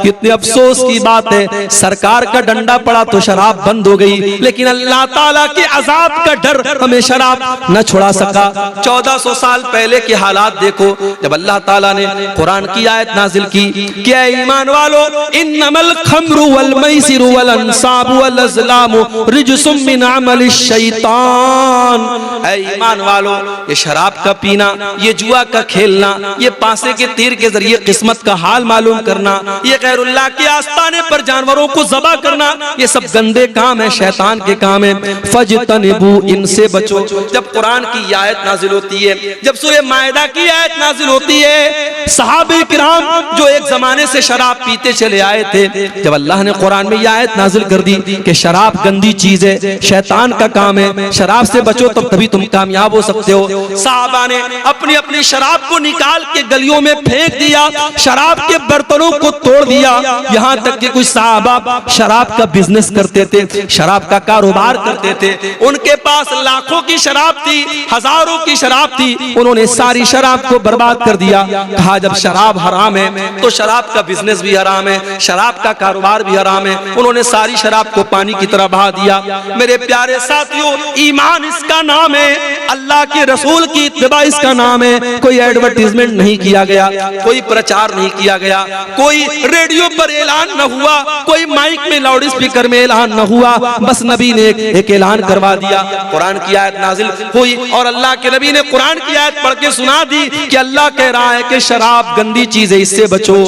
कितने अफसोस की बात है, सरकार का डंडा पड़ा तो शराब बंद हो गई, लेकिन अल्लाह ताला के अजाब का डर हमें शराब न छुड़ा सका। 1400 साल पहले के हालात देखो, जब अल्लाह ताला ने कुरान की आयत नाजिल की, क्या ईमान वालों, इन्नमल खम्रु वल मैसिरु वल अंसाबु वल अज़लामु रिजसुम मिन अमल शैतान। ऐ ईमान वालों, ये शराब का पीना, ये जुआ का खेलना, ये पासे के तीर के जरिए किस्मत का हाल मालूम करना, ये गैरुल्लाह के आस्ताने पर जानवरों को ज़बा करना, ये सब गंदे काम है, शैतान के काम है। फजतनिबू, इनसे बचो। जब कुरान की आयत नाजिल होती है, जब सूरह मायदा की आयत नाजिल होती है, सहाबे किराम जो एक जमाने से शराब पीते चले आए थे, जब अल्लाह ने कुरान में यह आयत नाजिल कर दी कि शराब गंदी चीज है, शैतान का काम है, शराब से बचो तब तभी तुम कामयाब हो सकते हो। साहबा ने अपनी अपनी शराब को निकाल के गलियों में फेंक दिया, शराब के बर्तनों को तोड़ दिया। यहाँ तक कि कुछ साहबा शराब का बिजनेस करते थे, शराब का कारोबार करते थे, उनके पास लाखों की शराब थी, हजारों की शराब थी, उन्होंने सारी शराब को बर्बाद कर दिया। कहा जब शराब हराम है तो शराब का बिजनेस भी हराम है, शराब का कारोबार भी हराम है। उन्होंने सारी शराब को पानी की तरह बहा दिया। मेरे मेरे प्यारे साथियों, ईमान इसका नाम है, अल्लाह के रसूल की इत्तिबा इसका नाम है। कोई एडवर्टीजमेंट नहीं किया गया, कोई प्रचार नहीं किया गया, कोई रेडियो पर ऐलान न हुआ, कोई माइक में लाउड स्पीकर में ऐलान न हुआ, बस नबी ने एक ऐलान करवा दिया। कुरान की आयत नाजिल हुई और अल्लाह के नबी ने कुरान की आयत पढ़ के सुना दी कि अल्लाह कह रहा है कि शराब गंदी चीज है, इससे बचो।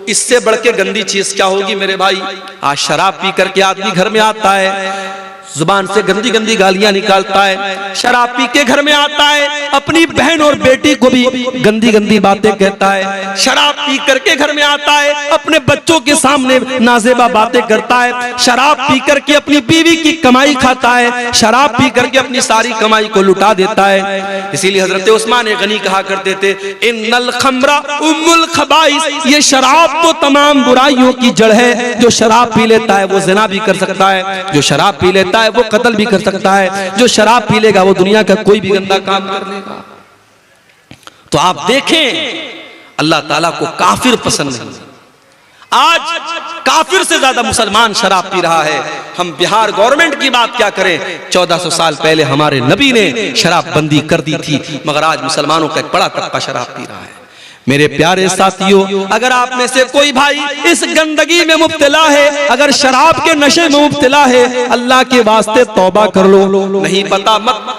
इससे बढ़ के गंदी चीज क्या होगी मेरे भाई? आज शराब पी करके आदमी घर में आता है, जुबान से गंदी गंदी गालियां निकालता है, शराब पी के घर में आता है, अपनी बहन और बेटी को भी गंदी गंदी बातें कहता है, शराब पी करके घर में आता है, अपने बच्चों के सामने नाजेबा बातें करता है, शराब पी करके अपनी बीवी की कमाई खाता है, शराब पी करके अपनी सारी कमाई को लुटा देता है। इसीलिए हजरत उस्मान गनी कहा करते थे, इन्नल खम्रा उम्मुल खबाइस, ये शराब तो तमाम बुराइयों की जड़ है। जो शराब पी लेता है वो ज़िना भी कर सकता है, जो शराब पी लेता है वो कत्ल भी कर सकता है, जो शराब पी लेगा वो दुनिया का कोई भी गंदा काम कर लेगा। तो आप देखें, अल्लाह ताला को काफिर पसंद नहीं। आज काफिर से ज्यादा मुसलमान शराब पी रहा है। हम बिहार गवर्नमेंट की बात क्या करें, 1400 साल पहले हमारे नबी ने शराब बंदी कर दी थी, मगर आज मुसलमानों का एक बड़ा तबका शराब पी रहा है। मेरे प्यारे साथियों, अगर आप में से कोई भाई इस गंदगी में मुब्तला है, अगर शराब के नशे में मुब्तला है, अल्लाह के वास्ते तौबा कर लो। नहीं पता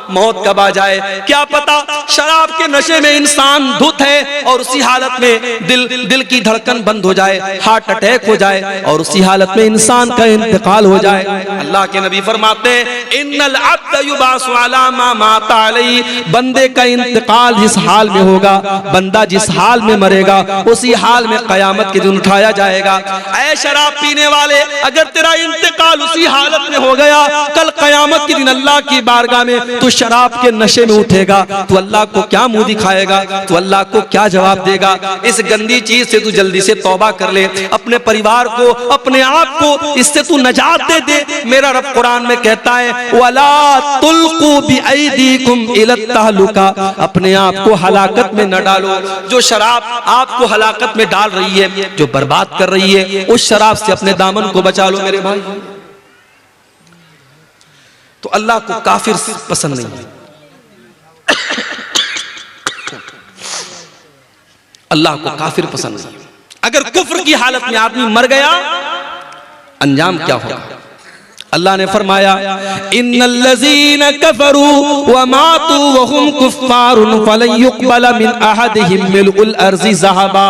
मौत कब आ जाए, क्या पता शराब के नशे में इंसान धुत है और उसी हालत में दिल की धड़कन बंद हो जाए, हार्ट अटैक हो जाए और उसी हालत में इंसान का इंतकाल हो जाए। अल्लाह के नबी फरमाते हैं, इन्नल अब्द युबासु अला मा माता अलैहि, बंदे का इंतकाल जिस हाल में होगा, बंदा जिस हाल में मरेगा उसी हाल में कयामत के दिन उठाया जाएगा। ऐ शराब पीने वाले, अगर तेरा इंतकाल उसी हालत में हो गया, कल कयामत के दिन अल्लाह की बारगाह में तू शराब के नशे में उठेगा, तो अल्लाह को क्या मुंह दिखाएगा, तो अल्लाह को क्या जवाब देगा? इस गंदी चीज से तू जल्दी से तौबा कर ले, अपने परिवार को, अपने आप को इससे तू नजात दे दे। मेरा रब कुरान में कहता है, वला तुल्कू बिअयदीकुम इला तहलुका, अपने आप को हलाकत में न डालो। जो शराब आपको हलाकत में डाल रही है, जो बर्बाद कर रही है, उस शराब से अपने दामन को बचा लो मेरे भाई। तो अल्लाह को काफिर पसंद नहीं है, अल्लाह को काफिर पसंद नहीं। अगर कुफ्र की हालत में आदमी मर गया, अंजाम क्या होगा? अल्लाह ने फरमाया, इन्नल्लज़ीना कफरू व मातू व हुम कुफ्फारुन फलन युक़बल मिन अहदिहिम मिल्उल अर्ज़ि ज़हबा।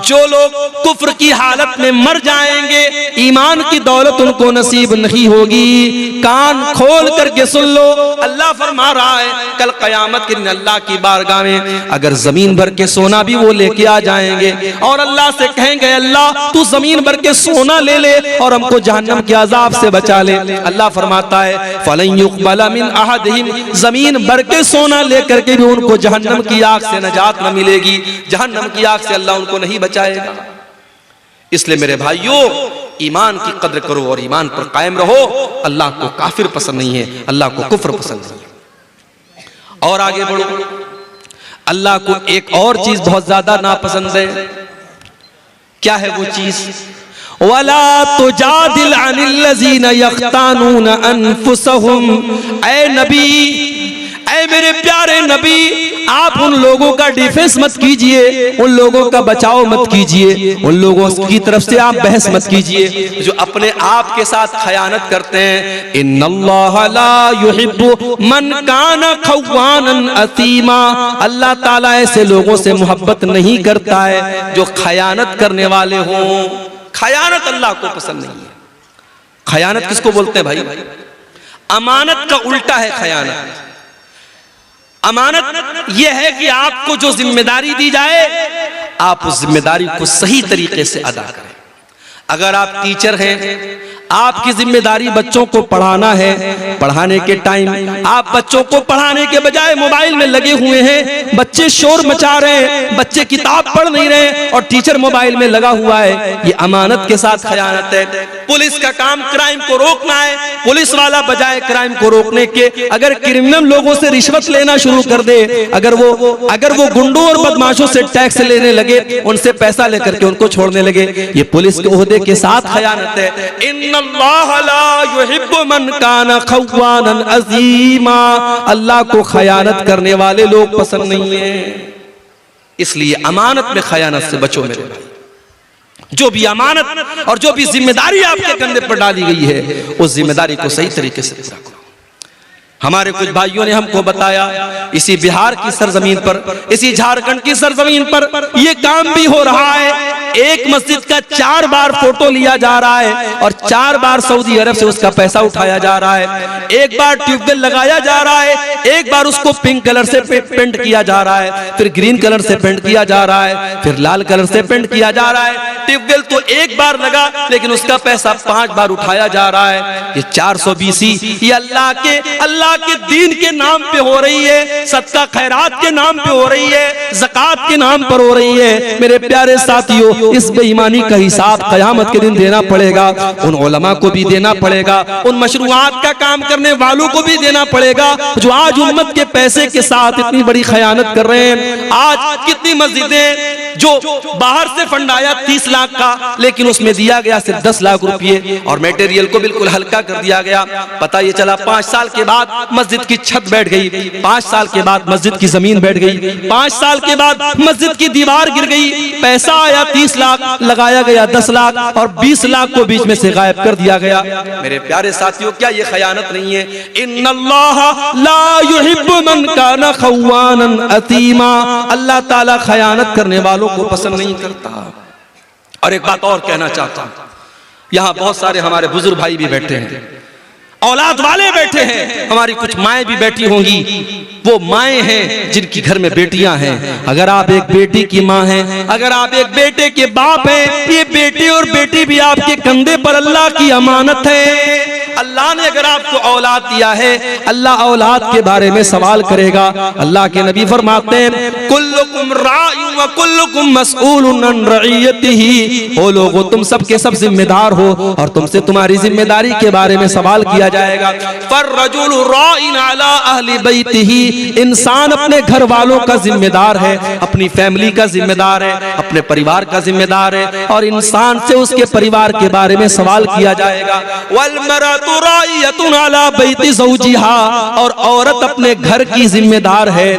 जो लोग कुफ्र की हालत में मर जाएंगे, ईमान की दौलत उनको नसीब नहीं होगी। कान खोल करके सुन लो, अल्लाह फरमा रहा है, कल कयामत के दिन अल्लाह की बारगाह में अगर जमीन भर के सोना भी वो लेके आ जाएंगे और अल्लाह से कहेंगे, अल्लाह तू जमीन भर के सोना ले ले और हमको जहन्नम के अजाब से बचा ले। अल्लाह फरमाता है, फलन युक़बल मिन अहदिहिम, जमीन भर के सोना लेकर के भी उनको जहन्नम की आग से नजात न मिलेगी, जहन्नम की आग से अल्लाह उनको नहीं बचाएगा। इसलिए मेरे भाइयों, ईमान की कद्र करो और ईमान पर कायम रहो। अल्लाह को काफिर पसंद नहीं है, अल्लाह को कुफ्र पसंद नहीं है। और आगे बढ़ो, अल्लाह को एक और चीज बहुत ज्यादा नापसंद है। क्या है वो चीज? वला तुजादिल अनिल्लज़ीना यख्तानून अनफुसहुम। ऐ नबी, ऐ मेरे प्यारे नबी, आप उन लोगों का डिफेंस मत कीजिए, उन लोगों का बचाव मत कीजिए, उन लोगों की तरफ से आप बहस मत कीजिए जो अपने आप के साथ खयानत करते हैं। इन्नल्लाह ला युहिब्बु मन काना खव्वानन असीमा। अल्लाह ताला ऐसे लोगों से मोहब्बत नहीं करता है जो खयानत करने वाले हों। खयानत अल्लाह को पसंद नहीं है। खयानत किसको बोलते हैं भाई? अमानत का उल्टा है खयानत। अमानत यह है कि आपको जो जिम्मेदारी दी जाए, आप उस जिम्मेदारी को सही तरीके से अदा करें। अगर आप टीचर हैं, आपकी जिम्मेदारी बच्चों को पढ़ाना है, पढ़ाने के टाइम आप बच्चों को पढ़ाने के बजाय मोबाइल में लगे हुए हैं, बच्चे शोर मचा रहे हैं, बच्चे किताब पढ़ नहीं रहे और टीचर मोबाइल में लगा हुआ है, ये अमानत के साथ खयानत है। पुलिस का काम क्राइम को रोकना है, पुलिस वाला बजाय क्राइम को रोकने के अगर क्रिमिनल लोगों से रिश्वत लेना शुरू कर दे, अगर वो गुंडों और बदमाशों से टैक्स लेने लगे, उनसे पैसा लेकर के उनको छोड़ने लगे, ये पुलिस के ओहदे के साथ खयानत है। इन्नल्लाह ला युहिब्बु मन कान खव्वानन अज़ीमा, अल्लाह को खयानत करने वाले लोग पसंद नहीं है। इसलिए अमानत में खयानत से बचो मेरे भाई। जो भी अमानत और जो भी जिम्मेदारी आपके कंधे पर डाली गई है, उस जिम्मेदारी को सही तरीके से पूरा करो। हमारे कुछ भाइयों ने हमको बताया, इसी बिहार की सरजमीन पर, इसी झारखंड की सरजमीन पर यह काम भी हो रहा है। एक मस्जिद का 4 बार फोटो लिया जा रहा है और 4 बार सऊदी अरब से उसका पैसा उठाया जा रहा है। एक बार ट्यूबवेल लगाया जा रहा है, एक बार उसको पिंक कलर से पेंट किया जा रहा है, फिर ग्रीन कलर से पेंट किया जा रहा है, फिर लाल कलर से पेंट किया जा रहा है। ट्यूबवेल तो एक बार लगा, लेकिन उसका पैसा 5 बार उठाया जा रहा है। ये 420 ये अल्लाह के दीन के नाम पे हो रही है, सदका खैरात के नाम पे हो रही है, ज़कात के नाम पर हो रही है। मेरे प्यारे साथियों, इस बेईमानी का हिसाब क़यामत के दिन देना पड़ेगा। उन उलमा को भी देना पड़ेगा, उन मशरूआत का काम करने वालों को भी देना पड़ेगा, जो आज उम्मत के पैसे के साथ इतनी बड़ी खयानत कर रहे हैं। आज कितनी मस्जिदें जो बाहर से फंड आया 30 लाख का, लेकिन उसमें दिया गया सिर्फ 10 लाख रुपये और मटेरियल को बिल्कुल हल्का कर दिया गया। पता ये चला 5 साल के बाद मस्जिद की छत बैठ गई, 5 साल के बाद मस्जिद की जमीन बैठ गई, 5 साल के बाद मस्जिद की दीवार गिर गई। पैसा आया 30 लाख, लगाया गया 10 लाख और 20 लाख को बीच में से गायब कर दिया गया। मेरे प्यारे साथियों, क्या ये खयानत नहीं है? इन्नल्लाह ला युहिब्बु मन काना खव्वानन अतीमा, अल्लाह ताला खयानत करने वालों को पसंद नहीं करता। और एक बात और कहना चाहता हूं, यहां बहुत सारे हमारे बुजुर्ग भाई भी बैठे हैं, औलाद वाले बैठे हैं, हमारी कुछ माएं भी बैठी होंगी। वो माएं हैं जिनकी घर में बेटियां हैं। अगर आप एक बेटी की माँ हैं, अगर आप एक बेटे के बाप हैं, ये बेटे और बेटी भी आपके कंधे पर अल्लाह की अमानत है। अल्लाह ने अगर आपको औलाद दिया है, अल्लाह औलाद के बारे में सवाल करेगा। अल्लाह के नबी फरमाते हैं, कुल्लुकुम राइउन व कुल्लुकुम मसऊलुन अन रइयतिही, ओ लोगों तुम सब के सब जिम्मेदार हो और तुमसे तुम्हारी जिम्मेदारी के बारे में सवाल किया जाएगा। फर्रजुलु राइन अला अहली बैतिही, इंसान अपने घर वालों का जिम्मेदार है, अपनी फैमिली का जिम्मेदार है, अपने परिवार का जिम्मेदार है और इंसान से उसके परिवार के बारे में सवाल किया जाएगा। वल मरअतु राइयतुन अला बैति ज़ौजिहा, और औरत अपने घर की जिम्मेदार है।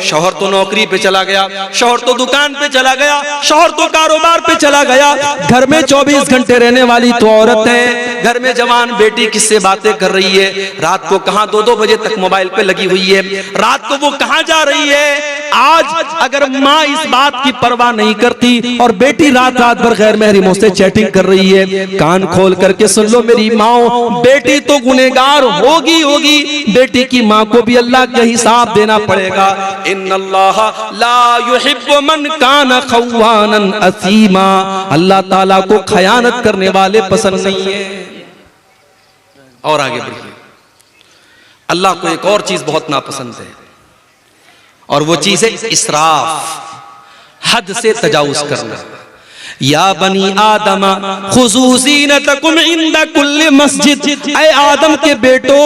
शौहर तो नौकरी पे चला गया, शौहर तो दुकान पे चला गया, शौहर तो कारोबार पे चला गया, घर में 24 घंटे रहने वाली तो औरत है। घर में जवान बेटी किससे बातें कर रही है, रात को कहां 2-2 बजे तक मोबाइल पे लगी हुई है, रात को वो कहां जा रही है। आज अगर माँ इस बात की परवाह नहीं करती और बेटी रात रात भर गैर महरमों से चैटिंग कर रही है, कान खोल करके सुन लो मेरी माओ, बेटी तो गुनहगार होगी, बेटी की माँ को भी अल्लाह का हिसाब देना पड़ेगा। इन्नल्लाह ला युहिब्बु मन काना खव्वानन असीमा, अल्लाह ताला को खयानत करने वाले पसंद नहीं है। और आगे बढ़िए, अल्लाह को एक और चीज बहुत नापसंद है और वो चीज है इसराफ, हद से तजावुज करना। या बनी आदमा खुज़ू ज़ीनतकुम इंदा कुल्ली मस्जिद, ऐ आदम के बेटो,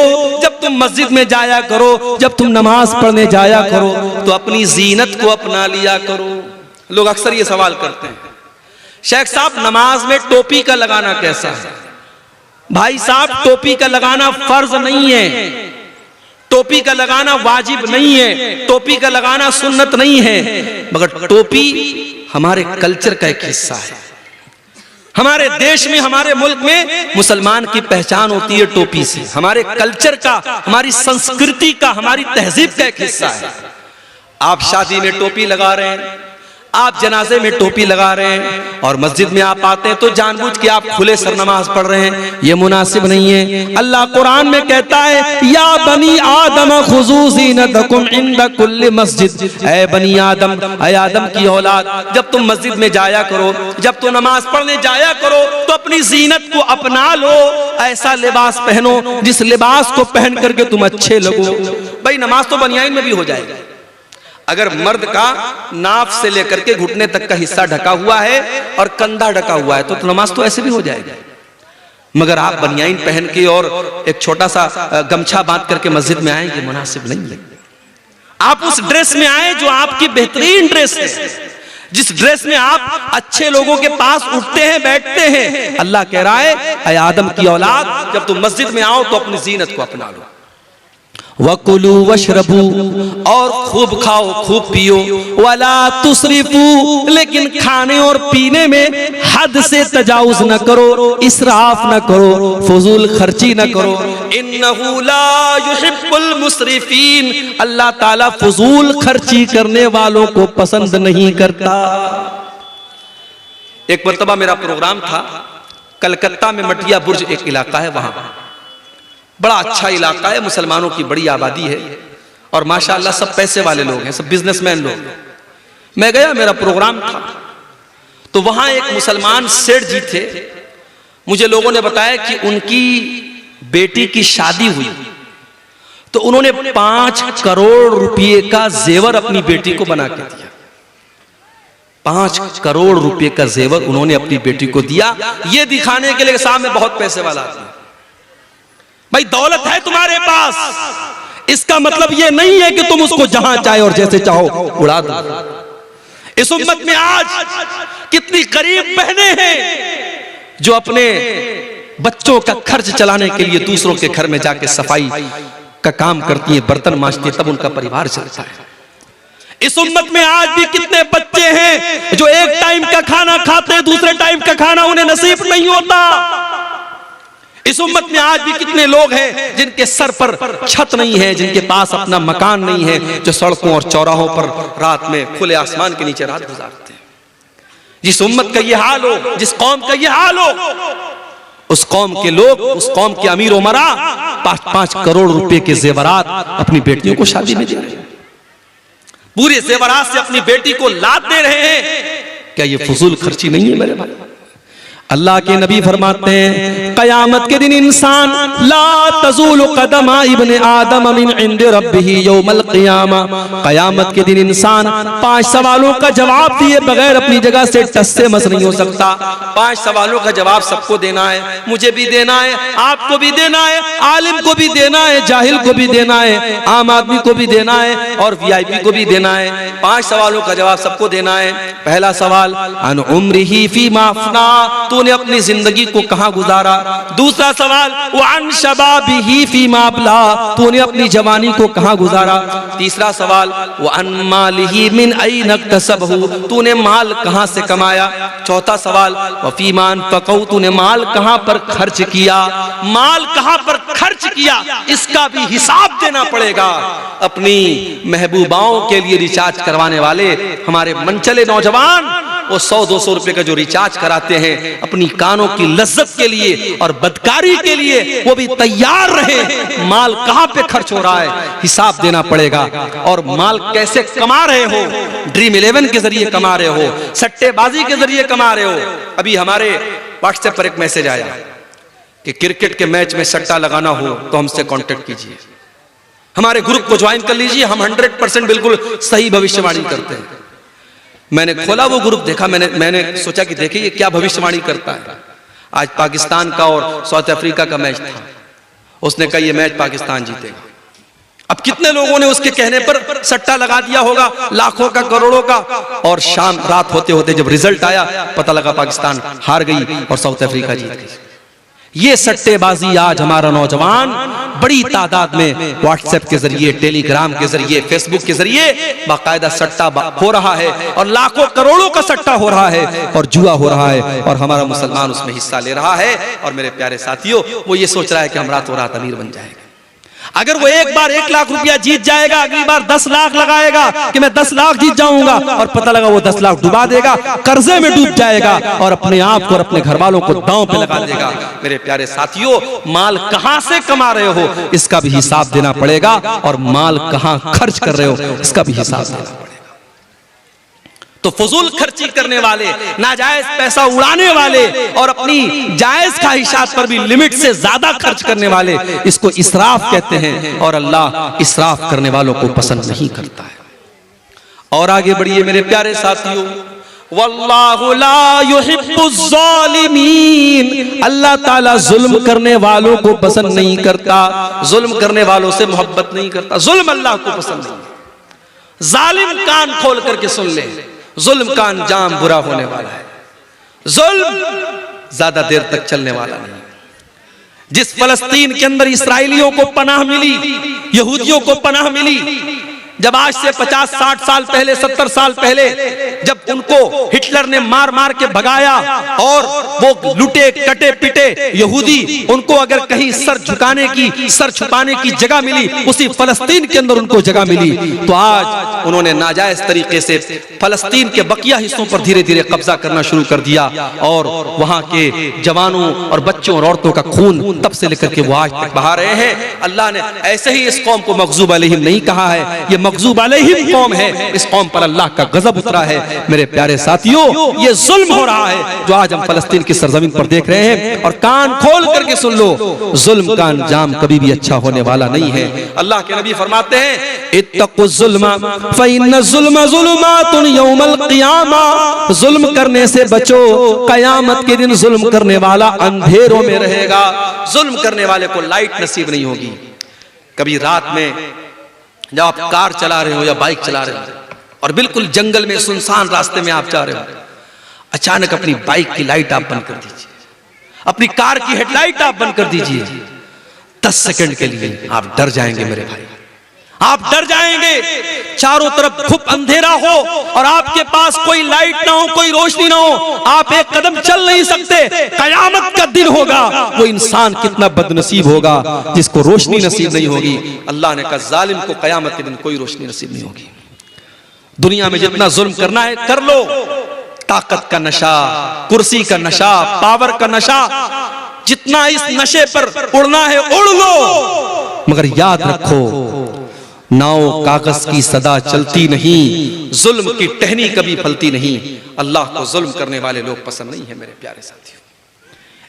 जब तुम मस्जिद में जाया करो, जब तुम नमाज पढ़ने जाया करो, तो अपनी जीनत को अपना लिया करो। लोग अक्सर ये सवाल करते हैं, शेख साहब नमाज में टोपी का लगाना कैसा है? भाई साहब, टोपी का लगाना फर्ज नहीं है, टोपी का लगाना वाजिब नहीं है, टोपी का लगाना सुन्नत नहीं है, मगर टोपी हमारे कल्चर का एक हिस्सा है। हमारे देश में, हमारे मुल्क में मुसलमान की पहचान होती है टोपी से। हमारे कल्चर का, हमारी संस्कृति का, हमारी तहजीब का एक हिस्सा है। आप शादी में टोपी लगा रहे हैं, आप जनाजे में टोपी लगा रहे हैं और मस्जिद में आप आते हैं तो जानबूझ के आप खुले सर नमाज पढ़ रहे हैं, ये मुनासिब नहीं है। अल्लाह कुरान में कहता है, या बनी आदम खुज़ू ज़ीनतकुम इंदा कुल्ली मस्जिद, ऐ बनी आदम, ऐ आदम की औलाद, जब तुम मस्जिद में जाया करो, जब तुम नमाज पढ़ने जाया करो, तो अपनी जीनत को अपना लो, ऐसा लिबास पहनो जिस लिबास को पहन करके तुम अच्छे लगो। भाई नमाज तो बनियाइन में भी हो जाएगा। अगर मर्द का नाफ से लेकर के घुटने तक का हिस्सा ढका हुआ है और कंधा ढका हुआ है तो नमाज तो ऐसे भी हो जाएगा। मगर आप बनियाइन पहन के और एक छोटा सा गमछा बांध करके मस्जिद में आएंगे, मुनासिब नहीं है। आप उस ड्रेस में आए जो आपकी बेहतरीन ड्रेस है, जिस ड्रेस में आप अच्छे लोगों के पास उठते हैं, बैठते हैं। अल्लाह कह रहा है ऐ आदम की औलाद, जब तुम मस्जिद में आओ तो अपनी जीनत को अपना लो। वकुलू वशरबू, और खूब खाओ खूब पियो, वला तुसरिफू, लेकिन खाने और पीने में हद से तजाउज न करो, इसराफ न करो, फजूल खर्ची न करो। इन्नहु ला युहिब्बुल मुसरिफीन, अल्लाह ताला फजूल खर्ची करने वालों को पसंद नहीं करता। एक मर्तबा मेरा प्रोग्राम था कलकत्ता में, मटिया बुर्ज एक इलाका है, वहां बड़ा अच्छा इलाका है, मुसलमानों की बड़ी आबादी है और माशाअल्लाह सब पैसे वाले लोग हैं, सब बिजनेसमैन लोग। मैं गया, मेरा प्रोग्राम था, तो वहां एक मुसलमान सेठ जी थे। मुझे लोगों ने बताया कि उनकी बेटी की शादी हुई तो उन्होंने 5 करोड़ रुपए का जेवर अपनी बेटी को बना के दिया। 5 करोड़ रुपए का जेवर उन्होंने अपनी बेटी को दिया, ये दिखाने के लिए सामने बहुत पैसे वाला आदमी। भाई दौलत है तुम्हारे पास, इसका मतलब ये नहीं है कि तुम उसको जहां चाहे और जैसे चाहो उड़ा दो। इस उम्मत में आज कितनी गरीब बहनें हैं जो अपने बच्चों का खर्च चलाने के लिए दूसरों के घर में जाके सफाई का काम करती हैं, बर्तन मांजती हैं, तब उनका परिवार चलता है। इस उम्मत में आज भी कितने बच्चे हैं जो एक टाइम का खाना खाते हैं, दूसरे टाइम का खाना उन्हें नसीब नहीं होता। इस उम्मत में आज भी कितने लोग हैं जिनके सर पर छत नहीं है, जिनके पास अपना मकान नहीं है, जो सड़कों और चौराहों पर रात में खुले आसमान के नीचे रात गुजारते हैं। जिस उम्मत का ये हाल हो, जिस कौम का ये हाल हो, उस कौम के लोग, उस कौम के अमीर उमरा 5-5 करोड़ रुपए के जेवरात अपनी बेटियों को शादी में दे रहे हैं, पूरे जेवरात से अपनी बेटी को लाद दे रहे हैं। क्या ये फजूल खर्ची नहीं है मेरे भाई? अल्लाह के नबी फरमाते हैं कयामत के दिन इंसान ला तज़ूलु कदमा इब्ने आदम मिन इंद रब्बिही यौमल क़ियामा, कयामत के दिन इंसान 5 सवालों का जवाब दिए बगैर अपनी जगह से टस से मस नहीं हो सकता। 5 सवालों का जवाब सबको देना है, मुझे भी देना है, आपको भी देना है, आलिम को भी देना है, जाहिल को भी देना है, आम आदमी को भी देना है और VIP को भी देना है। 5 सवालों का जवाब सबको देना है। पहला सवाल अन उम्रिही फीमा अफना, तूने अपनी जिंदगी को कहां गुजारा। दूसरा सवाल वन शबाबिही फीमा अबला, तूने अपनी जवानी को कहां गुजारा। तीसरा सवाल वन मालिही मिन ऐन इक्तसबहु, तूने माल कहां से कमाया। चौथा सवाल वफीमान फकौ, तूने माल कहां पर खर्च किया। माल कहां पर खर्च किया इसका भी हिसाब देना पड़ेगा। अपनी महबूबाओं के लिए रिचार्ज करवाने वाले हमारे मनचले नौजवान वो 100-200 रुपए का जो रिचार्ज कराते हैं अपनी कानों की लज्जत के लिए और बदकारी के लिए, वो भी तैयार रहे। माल कहां पे खर्च हो रहा है हिसाब देना पड़ेगा। और माल कैसे कमा रहे हो, ड्रीम 11 के जरिए कमा रहे हो, सट्टेबाजी के जरिए कमा रहे हो। अभी हमारे व्हाट्सएप पर एक मैसेज आया कि क्रिकेट के मैच में सट्टा लगाना हो तो हमसे कांटेक्ट कीजिए, हमारे ग्रुप को ज्वाइन कर लीजिए, हम 100% बिल्कुल सही भविष्यवाणी करते हैं। मैंने खोला वो ग्रुप, देखा, मैंने सोचा कि देखिए ये क्या भविष्यवाणी करता है। आज पाकिस्तान का और साउथ अफ्रीका का मैच था, उसने कहा ये मैच पाकिस्तान जीतेगा। अब कितने लोगों ने उसके कहने पर सट्टा लगा दिया होगा, लाखों का, करोड़ों का। और शाम रात होते होते जब रिजल्ट आया पता लगा पाकिस्तान हार गई और साउथ अफ्रीका जीत गई। ये सट्टेबाजी आज हमारा नौजवान बड़ी तादाद में व्हाट्सएप के जरिए, टेलीग्राम के जरिए, फेसबुक के जरिए बाकायदा सट्टा हो रहा है और लाखों करोड़ों का सट्टा हो रहा है और जुआ हो रहा है और हमारा मुसलमान उसमें हिस्सा ले रहा है। और मेरे प्यारे साथियों, वो ये सोच रहा है कि हम रातों रात अमीर बन जाएगा। अगर वो एक बार 1 लाख रुपया जीत जाएगा, अगली बार 10 लाख लगाएगा कि मैं 10 लाख जीत जाऊंगा, और पता लगा वो 10 लाख डुबा देगा, कर्जे में डूब जाएगा और अपने आप को और अपने घर वालों को दांव पे लगा देगा। मेरे प्यारे साथियों, माल कहां से कमा रहे हो इसका भी हिसाब देना पड़ेगा और माल कहां खर्च कर रहे हो इसका भी हिसाब देना पड़ेगा। तो फजूल खर्ची करने वाले, नाजायज पैसा उड़ाने वाले और अपनी जायज ख्वाहिशात पर भी लिमिट से ज्यादा खर्च करने वाले, इसको इसराफ कहते हैं और अल्लाह इसराफ करने वालों को पसंद नहीं करता है। और आगे बढ़िए मेरे प्यारे साथियों, वल्लाहु ला युहिब्बुज़ ज़ालिमीन, अल्लाह ताला जुल्म करने वालों को पसंद नहीं करता, जुल्म करने वालों से मोहब्बत नहीं करता। जुल्म अल्लाह को पसंद नहीं। जालिम कान खोल करके सुन ले, जुल्म का अंजाम बुरा होने वाला है। जुल्म ज्यादा देर तक चलने वाला नहीं। जिस फलस्तीन के अंदर इसराइलियों को पनाह मिली, यहूदियों को पनाह मिली, जब आज से 50-60 साल पहले, 70 साल पहले जब उनको हिटलर ने मार मार के भगाया और वो लुटे कटे पिटे यहूदी, उनको अगर कहीं सर झुकाने की, सर छुपाने की जगह मिली, उसी फलस्तीन के अंदर उनको जगह मिली। तो आज उन्होंने नाजायज तरीके से फलस्तीन के बकिया हिस्सों पर धीरे धीरे कब्जा करना शुरू कर दिया और वहां के जवानों और बच्चों और औरतों का खून तब से लेकर के वो आज तक बहा रहे हैं। अल्लाह ने ऐसे ही इस कौम को मग़ज़ूब अलैहिम नहीं कहा है, ये मग़ज़ूब अलैहिम कौम है, इस कौम पर अल्लाह का गजब उतरा है। मेरे प्यारे साथियों, ये जुल्म हो रहा है जो आज हम फलस्तीन की सरजमीन पर देख रहे हैं। और कान खोल करके सुन लो, जुल्म का अंजाम कभी भी अच्छा होने वाला नहीं है। अल्लाह के नबी फरमाते हैं, इत्तक़ुज़्ज़ुल्म फ़इन्नज़्ज़ुल्म ज़ुलुमातुन यौमल क़ियामा, जुल्म करने से बचो, कयामत के दिन जुल्म करने वाला अंधेरों में रहेगा। जुल्म करने वाले को लाइट नसीब नहीं होगी। कभी रात में जब आप कार चला रहे हो या बाइक चला रहे हो और बिल्कुल जंगल में सुनसान रास्ते में आप जा रहे हो, अचानक अपनी बाइक की लाइट आप बंद कर दीजिए, अपनी कार की हेडलाइट आप बंद कर दीजिए। 10 सेकंड के लिए आप डर जाएंगे मेरे भाई, आप डर जाएंगे। चारों तरफ खूब अंधेरा हो और आपके पास कोई लाइट ना हो, कोई रोशनी ना हो, आप एक कदम चल नहीं सकते। कयामत का दिन होगा, वो इंसान कितना बदनसीब होगा जिसको रोशनी नसीब नहीं होगी। अल्लाह ने कहा, जालिम को कयामत के दिन कोई रोशनी नसीब नहीं होगी। दुनिया में जितना जुल्म करना है कर लो, ताकत का नशा, कुर्सी का नशा, पावर का नशा, जितना इस नशे पर उड़ना है उड़ लो, मगर याद रखो, नाव कागज की सदा चलती नहीं, जुल्म की टहनी कभी फलती नहीं। अल्लाह को जुल्म करने वाले लोग पसंद नहीं है मेरे प्यारे साथियों।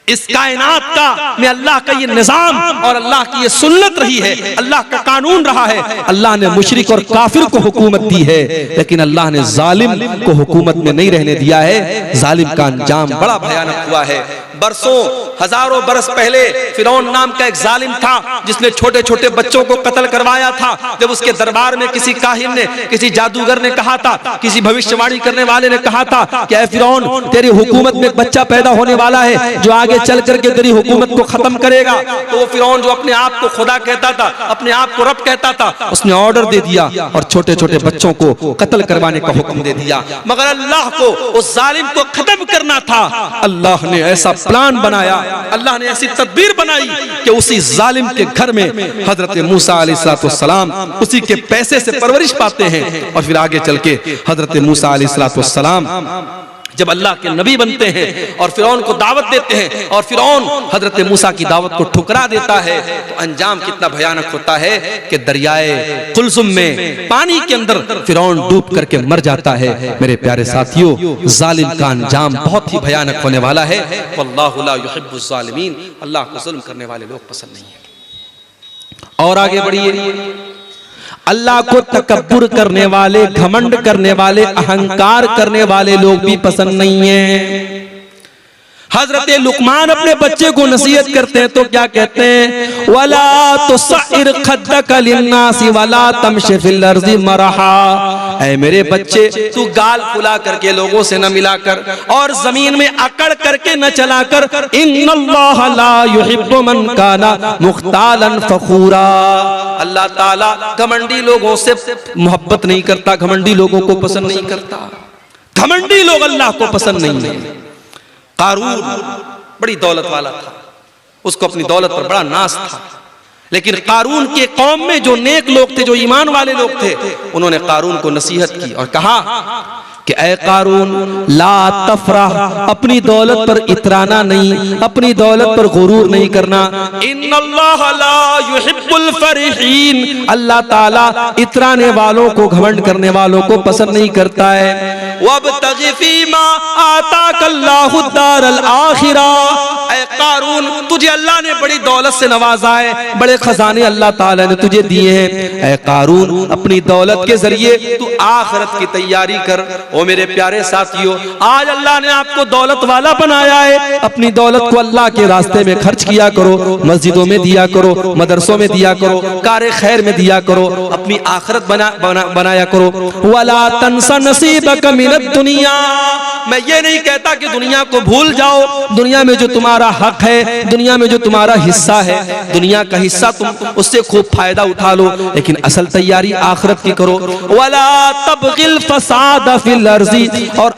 इस कायनात का में अल्लाह का ये निजाम और अल्लाह की ये सुन्नत रही है, अल्लाह का कानून रहा है। अल्लाह ने मुशरिक और काफिर को हुकूमत दी है, लेकिन अल्लाह ने जालिम को हुकूमत में नहीं रहने दिया है। जालिम का अंजाम बड़ा भयानक हुआ है। बरसों हजारों बरस पहले फिरौन नाम का एक जालिम था जिसने छोटे छोटे बच्चों को कत्ल करवाया था। जब उसके दरबार में किसी काहिन ने, किसी जादूगर ने कहा था, किसी भविष्यवाणी करने वाले ने कहा था कि ऐ फिरौन, तेरी हुकूमत में एक बच्चा पैदा होने वाला है जो आगे चल करके तेरी हुकूमत को खत्म करेगा। तो वो फिरौन जो अपने आप को खुदा कहता था, अपने आप को रब कहता था, उसने ऑर्डर दे दिया और छोटे छोटे बच्चों को कत्ल करवाने का हुक्म दे दिया। मगर अल्लाह को उस जालिम को खत्म करना था। अल्लाह ने ऐसा प्लान बनाया, अल्लाह ने ऐसी तदबीर बनाई कि उसी जालिम के घर में हजरत मूसा अलैहिस्सलाम उसी के पैसे से परवरिश पाते हैं। और फिर आगे चल के हजरत मूसा अलैहिस्सलाम जब अल्लाह के नबी बनते हैं और फिरौन को दावत देते हैं और फिरौन हजरत मूसा की दावत को ठुकरा देता है, तो अंजाम कितना भयानक होता है कि दरियाए कुलसुम में पानी के अंदर फिरौन डूब करके मर जाता है। मेरे प्यारे साथियों, जालिम का अंजाम बहुत ही भयानक होने वाला है। वल्लाहु ला युहिब्बुज़ ज़ालिमीन, अल्लाह को जुल्म करने वाले लोग पसंद नहीं है। और आगे बढ़िए, अल्लाह को तकब्बुर करने वाले, घमंड करने वाले, अहंकार करने वाले लोग भी पसंद नहीं है। हजरत लुकमान अपने बच्चे को नसीहत करते हैं तो क्या कहते हैं, वला तुसइर खद्दक लिन्नासी वला तमशि फिल अर्ज़ि मरहा। ऐ मेरे बच्चे, तू गाल फुला करके लोगों से न मिलाकर और जमीन में अकड़ करके न चलाकर, इन्नल्लाह ला युहिब्बु मन काना मुख्तालन फखूरा। अल्लाह ताला घमंडी लोगों से मोहब्बत नहीं करता, घमंडी लोगों को पसंद नहीं करता। घमंडी लोग अल्लाह को पसंद नहीं है। कारून बड़ी दौलत वाला था, उसको अपनी दौलत पर बड़ा नाज था, लेकिन कारून के कौम में जो नेक लोग थे, जो ईमान वाले लोग थे, उन्होंने कारून को नसीहत की और कहा कि ऐ कारून, ला तफरह, अपनी दौलत पर इतराना नहीं, अपनी दौलत पर गुरूर नहीं करना। इन्नल्लाह ला युहिब्बुल फरिहीन, अल्लाह ताला इतराने वालों को, घमंड करने वालों को पसंद नहीं करता है। वब्तगि फीमा आताकल्लाहु दारल आखिरा, ऐ कारून, तुझे अल्लाह ने बड़ी दौलत से नवाजा है, बड़े खजाने अल्लाह ताला ने तुझे दिए हैं। ऐ कारून, अपनी दौलत के जरिए तू आखिरत की तैयारी कर। ओ मेरे प्यारे साथियों, आज अल्लाह ने आपको दौलत वाला बनाया है, अपनी दौलत को अल्लाह के रास्ते में खर्च किया करो, मस्जिदों में दिया करो, मदरसों में दिया करो, कारे खैर में दिया करो, अपनी आखिरत बनाया करो। वला तंसा नसीबक मिनद दुनिया, मैं ये नहीं कहता कि दुनिया को भूल जाओ, दुनिया में जो तुम्हारा हक है, दुनिया में जो तुम्हारा हिस्सा है, दुनिया का हिस्सा तुम उससे खूब फायदा उठा लो, लेकिन असल तैयारी आखिरत की करो। वला तबगिल फसाद फिल अर्ज़ी, और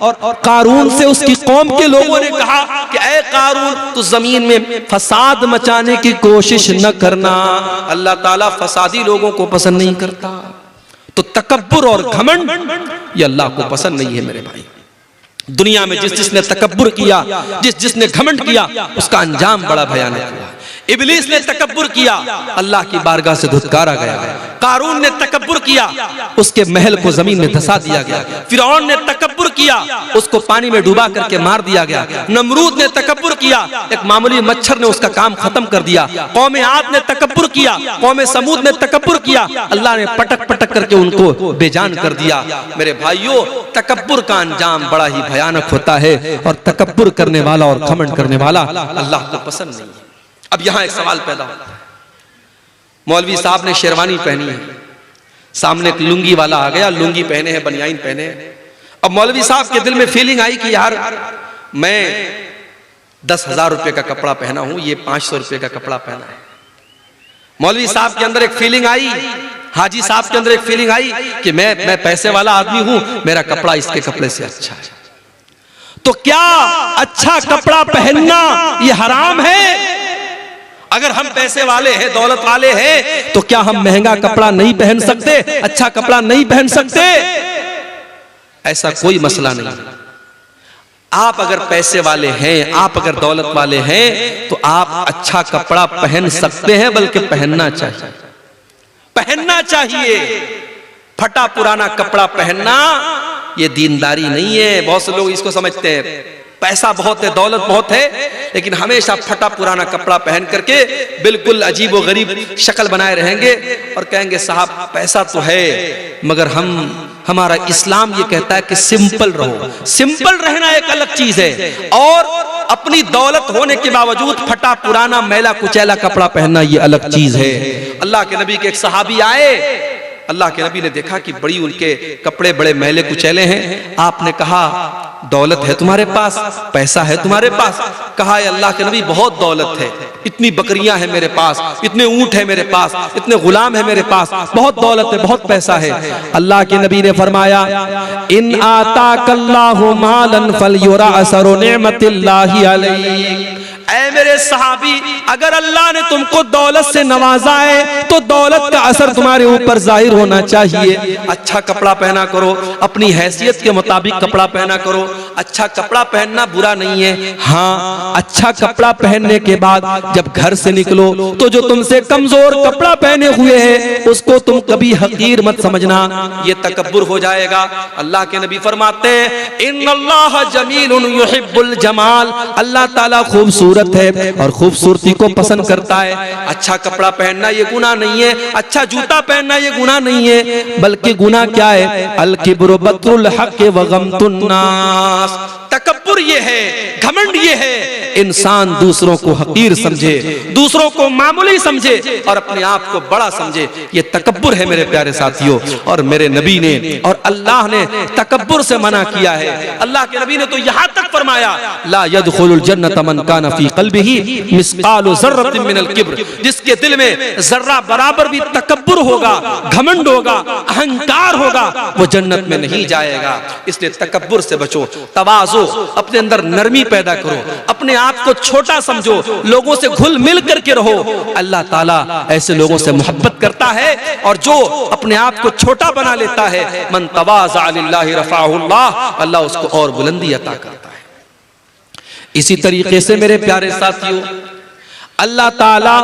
कारून से उसकी कौम के लोगों ने कहा कि ऐ कारून, तू जमीन में फसाद मचाने की कोशिश न करना, अल्लाह ताला फसादी लोगों को पसंद नहीं करता। तो तकब्बुर और घमंड ये अल्लाह को पसंद नहीं है मेरे भाई। दुनिया में जिस जिसने तकब्बुर किया, जिस जिसने घमंड किया, उसका अंजाम बड़ा भयानक हुआ। इब्लीस ने तकब्बुर किया, अल्लाह की बारगाह से धुतकारा गया। कारून ने तकब्बुर किया, उसके महल को जमीन में धंसा दिया गया। फिरौन ने तकब्बुर किया, उसको पानी में डुबा करके मार दिया गया। नमरूद ने तकब्बुर किया, एक मामूली मच्छर ने उसका काम खत्म कर दिया। कौम आद ने तकब्बुर किया, कौम समूद ने तकब्बुर किया, अल्लाह ने पटक पटक करके उनको बेजान कर दिया। मेरे भाइयों, तकब्बुर का अंजाम बड़ा ही भयानक होता है, और तकब्बुर करने वाला और घमंड करने वाला अल्लाह को पसंद नहीं है। अब यहां एक सवाल पैदा होता है, मौलवी साहब ने शेरवानी पहनी है, सामने एक लुंगी वाला आ गया, लुंगी पहने हैं, बनियाइन पहने हैं। अब मौलवी साहब के दिल में फीलिंग आई कि यार मैं 10,000 रुपए का कपड़ा पहना हूं, ये 500 रुपए का कपड़ा पहना है। मौलवी साहब के अंदर एक फीलिंग आई, हाजी साहब के अंदर एक फीलिंग आई कि मैं पैसे वाला आदमी हूं, मेरा कपड़ा इसके कपड़े से अच्छा है। तो क्या अच्छा कपड़ा पहनना ये हराम है? अगर हम पैसे वाले हैं, दौलत वाले हैं, तो क्या हम महंगा कपड़ा नहीं पहन सकते, अच्छा कपड़ा नहीं पहन सकते? ऐसा कोई मसला नहीं। आप अगर पैसे वाले हैं, आप अगर दौलत वाले हैं, तो आप अच्छा कपड़ा पहन सकते हैं, बल्कि पहनना चाहिए, पहनना चाहिए। फटा पुराना कपड़ा पहनना ये दीनदारी नहीं है। बहुत से लोग इसको समझते हैं पैसा बहुत है, दौलत बहुत है, लेकिन हमेशा फटा पुराना कपड़ा पहन करके बिल्कुल अजीब व गरीब शक्ल बनाए रहेंगे और कहेंगे साहब पैसा तो है, मगर हमारा इस्लाम ये कहता है कि सिंपल रहो। सिंपल रहना एक अलग चीज है, और अपनी दौलत होने के बावजूद फटा पुराना मैला कुचैला कपड़ा पहनना ये अलग चीज है। अल्लाह के नबी के एक सहाबी आए, अल्लाह के नबी ने देखा कि बड़ी उनके कपड़े बड़े मैले कुचैले हैं। आपने कहा दौलत है तुम्हारे पास, पैसा है तुम्हारे पास? कहा अल्लाह के नबी बहुत दौलत है, इतनी बकरियां हैं मेरे पास, इतने ऊंट है मेरे पास, इतने गुलाम है मेरे पास, बहुत दौलत है, बहुत पैसा है। अल्लाह के नबी ने फरमाया इन आताकल्लाहु मालन फलयुरा असरु निअमतिल्लाहि अलैक। ऐ मेरे सहाबी, अगर अल्लाह ने तुमको दौलत से नवाजा है तो दौलत का असर तुम्हारे ऊपर जाहिर होना चाहिए। अच्छा कपड़ा पहना करो, अपनी हैसियत के मुताबिक कपड़ा पहना करो। अच्छा कपड़ा पहनना बुरा नहीं है, हाँ अच्छा कपड़ा पहनने के बाद जब घर से निकलो तो जो तुमसे कमजोर कपड़ा पहने हुए है उसको तुम कभी हकीर मत समझना, ये तकब्बुर हो जाएगा। अल्लाह के नबी फरमाते हैं इन्नल्लाह जमीलुन युहिब्बुल जमाल, अल्लाह ताला खूबसूरत है और खूबसूरती को पसंद करता है। अच्छा कपड़ा पहनना ये गुनाह नहीं है, अच्छा जूता पहनना ये गुनाह नहीं है, बल्कि गुनाह क्या है? अल किब्रु बत्रुल हक़ व गमतुन नास। तकब्बुर ये है, घमंड ये है, इंसान दूसरों को हकीर समझे, दूसरों को मामूली समझे और अपने आप को बड़ा समझे, ये तकब्बुर है मेरे प्यारे साथियों। और मेरे नबी ने और अल्लाह ने तकब्बुर से मना किया है। अल्लाह के नबी ने तो यहां तक फरमाया ला यदखुलुल जन्नत मन काना फी क़ल्बिही मिस्क़ालु ज़र्रतिन मिनल किब्र, जिसके दिल में जर्रा बराबर भी तकब्बुर होगा, घमंड होगा, अहंकार होगा, वो जन्नत में नहीं जाएगा। इसलिए तकब्बुर से बचो, तवाज़ु, अपने अंदर नरमी पैदा करो, अपने आप को छोटा समझो, लोगों से घुल मिल करके रहो। अल्लाह ताला ऐसे लोगों से मोहब्बत करता है, और जो अपने आप को छोटा बना लेता है मन तवाज़ा लिल्लाहि रफ़अहुल्लाह, अल्लाह उसको और बुलंदी अता करता है। इसी तरीके से मेरे प्यारे साथियों, अल्लाह ताला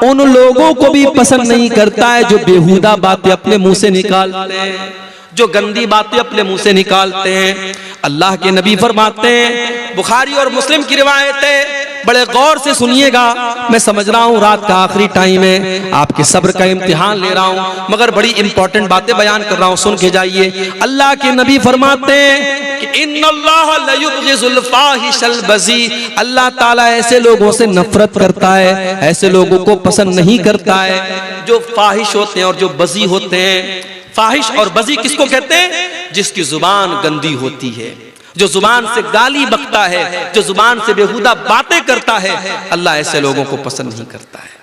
उन लोगों को भी पसंद नहीं करता है जो बेहुदा बातें अपने मुंह से निकालते हैं, जो गंदी बातें अपने मुंह से निकालते हैं। अल्लाह के नबी फरमाते हैं, बुखारी और मुस्लिम की रिवायत है, बड़े गौर से सुनिएगा, मैं समझ रहा हूँ रात का आखिरी टाइम है, आपके सब्र का इम्तिहान ले रहा हूँ, मगर बड़ी इंपॉर्टेंट बातें बयान कर रहा हूँ, सुन के जाइए। अल्लाह के नबी फरमाते हैं कि इन्नल्लाह लयुबग़िज़ुल फ़ाहिशल बज़ी, अल्लाह ताला ऐसे लोगों से नफरत करता है, ऐसे लोगों को पसंद नहीं करता है जो फाहिश होते हैं और जो बज़ी होते हैं। फाहिश और बज़ी किसको कहते हैं? जिसकी जुबान गंदी होती है। जो जुबान से गाली बकता है, जो जुबान से बेहुदा बातें करता है, अल्लाह ऐसे लोगों को पसंद नहीं करता है।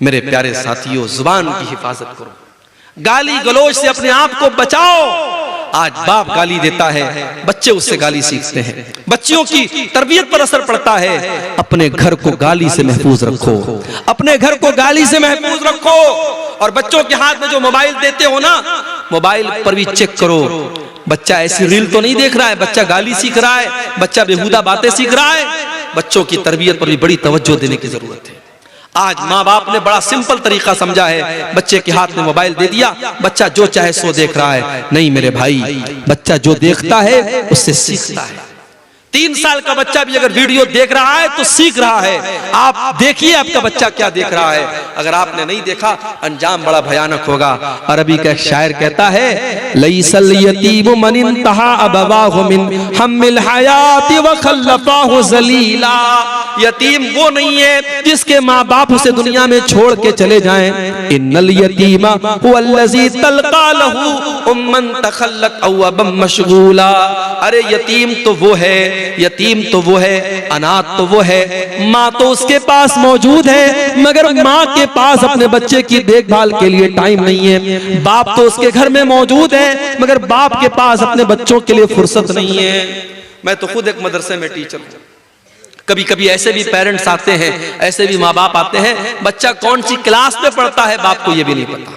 मेरे प्यारे साथियों, जुबान की हिफाजत करो, गाली गलौज से अपने आप को बचाओ। आज बाप गाली देता है, बच्चे उससे गाली सीखते हैं, बच्चियों की तरबियत पर असर पड़ता है। अपने घर को गाली से महफूज रखो, अपने घर को गाली से महफूज रखो। और बच्चों के हाथ में जो मोबाइल देते हो ना, मोबाइल पर भी चेक करो, बच्चा ऐसी रील तो नहीं देख रहा है, बच्चा गाली सीख रहा है, बच्चा बेहुदा बातें सीख रहा है। बच्चों की तरबियत पर भी बड़ी तवज्जो देने की जरूरत है। आज माँ बाप ने बड़ा सिंपल तरीका समझा है, बच्चे के हाथ में मोबाइल दे दिया, बच्चा जो चाहे सो देख रहा है। नहीं मेरे भाई, बच्चा जो देखता है उससे सीखता है। 3 साल का बच्चा भी अगर वीडियो देख रहा है तो सीख रहा है। आप देखिए आपका बच्चा क्या देख रहा है। अगर आपने नहीं देखा, अंजाम बड़ा भयानक होगा। अरबी का एक शायर कहता है, लैसल यतीम मन इंतहा अबवाहु मिन हम्मिल हयाति व खल्लफाहु ज़लीला। यतीम वो नहीं है जिसके माँ बाप उसे दुनिया में छोड़ के चले जाएं। इन्नल यतीमा हुवल्लज़ी तल्का लहू उम्मन तखल्लत अव अबम मशगूला। अरे यतीम तो वो है, यतीम तो वो है, अनाथ तो वो है, माँ तो उसके पास मौजूद है मगर माँ के पास अपने बच्चे की देखभाल के लिए टाइम नहीं है। बाप तो उसके घर में मौजूद है मगर बाप के पास अपने बच्चों के लिए फुर्सत नहीं है। मैं तो खुद एक मदरसे में टीचर हूँ। कभी कभी ऐसे भी पेरेंट्स आते हैं, ऐसे भी माँ बाप आते हैं, बच्चा कौन सी क्लास में पढ़ता है बाप को ये भी नहीं पता,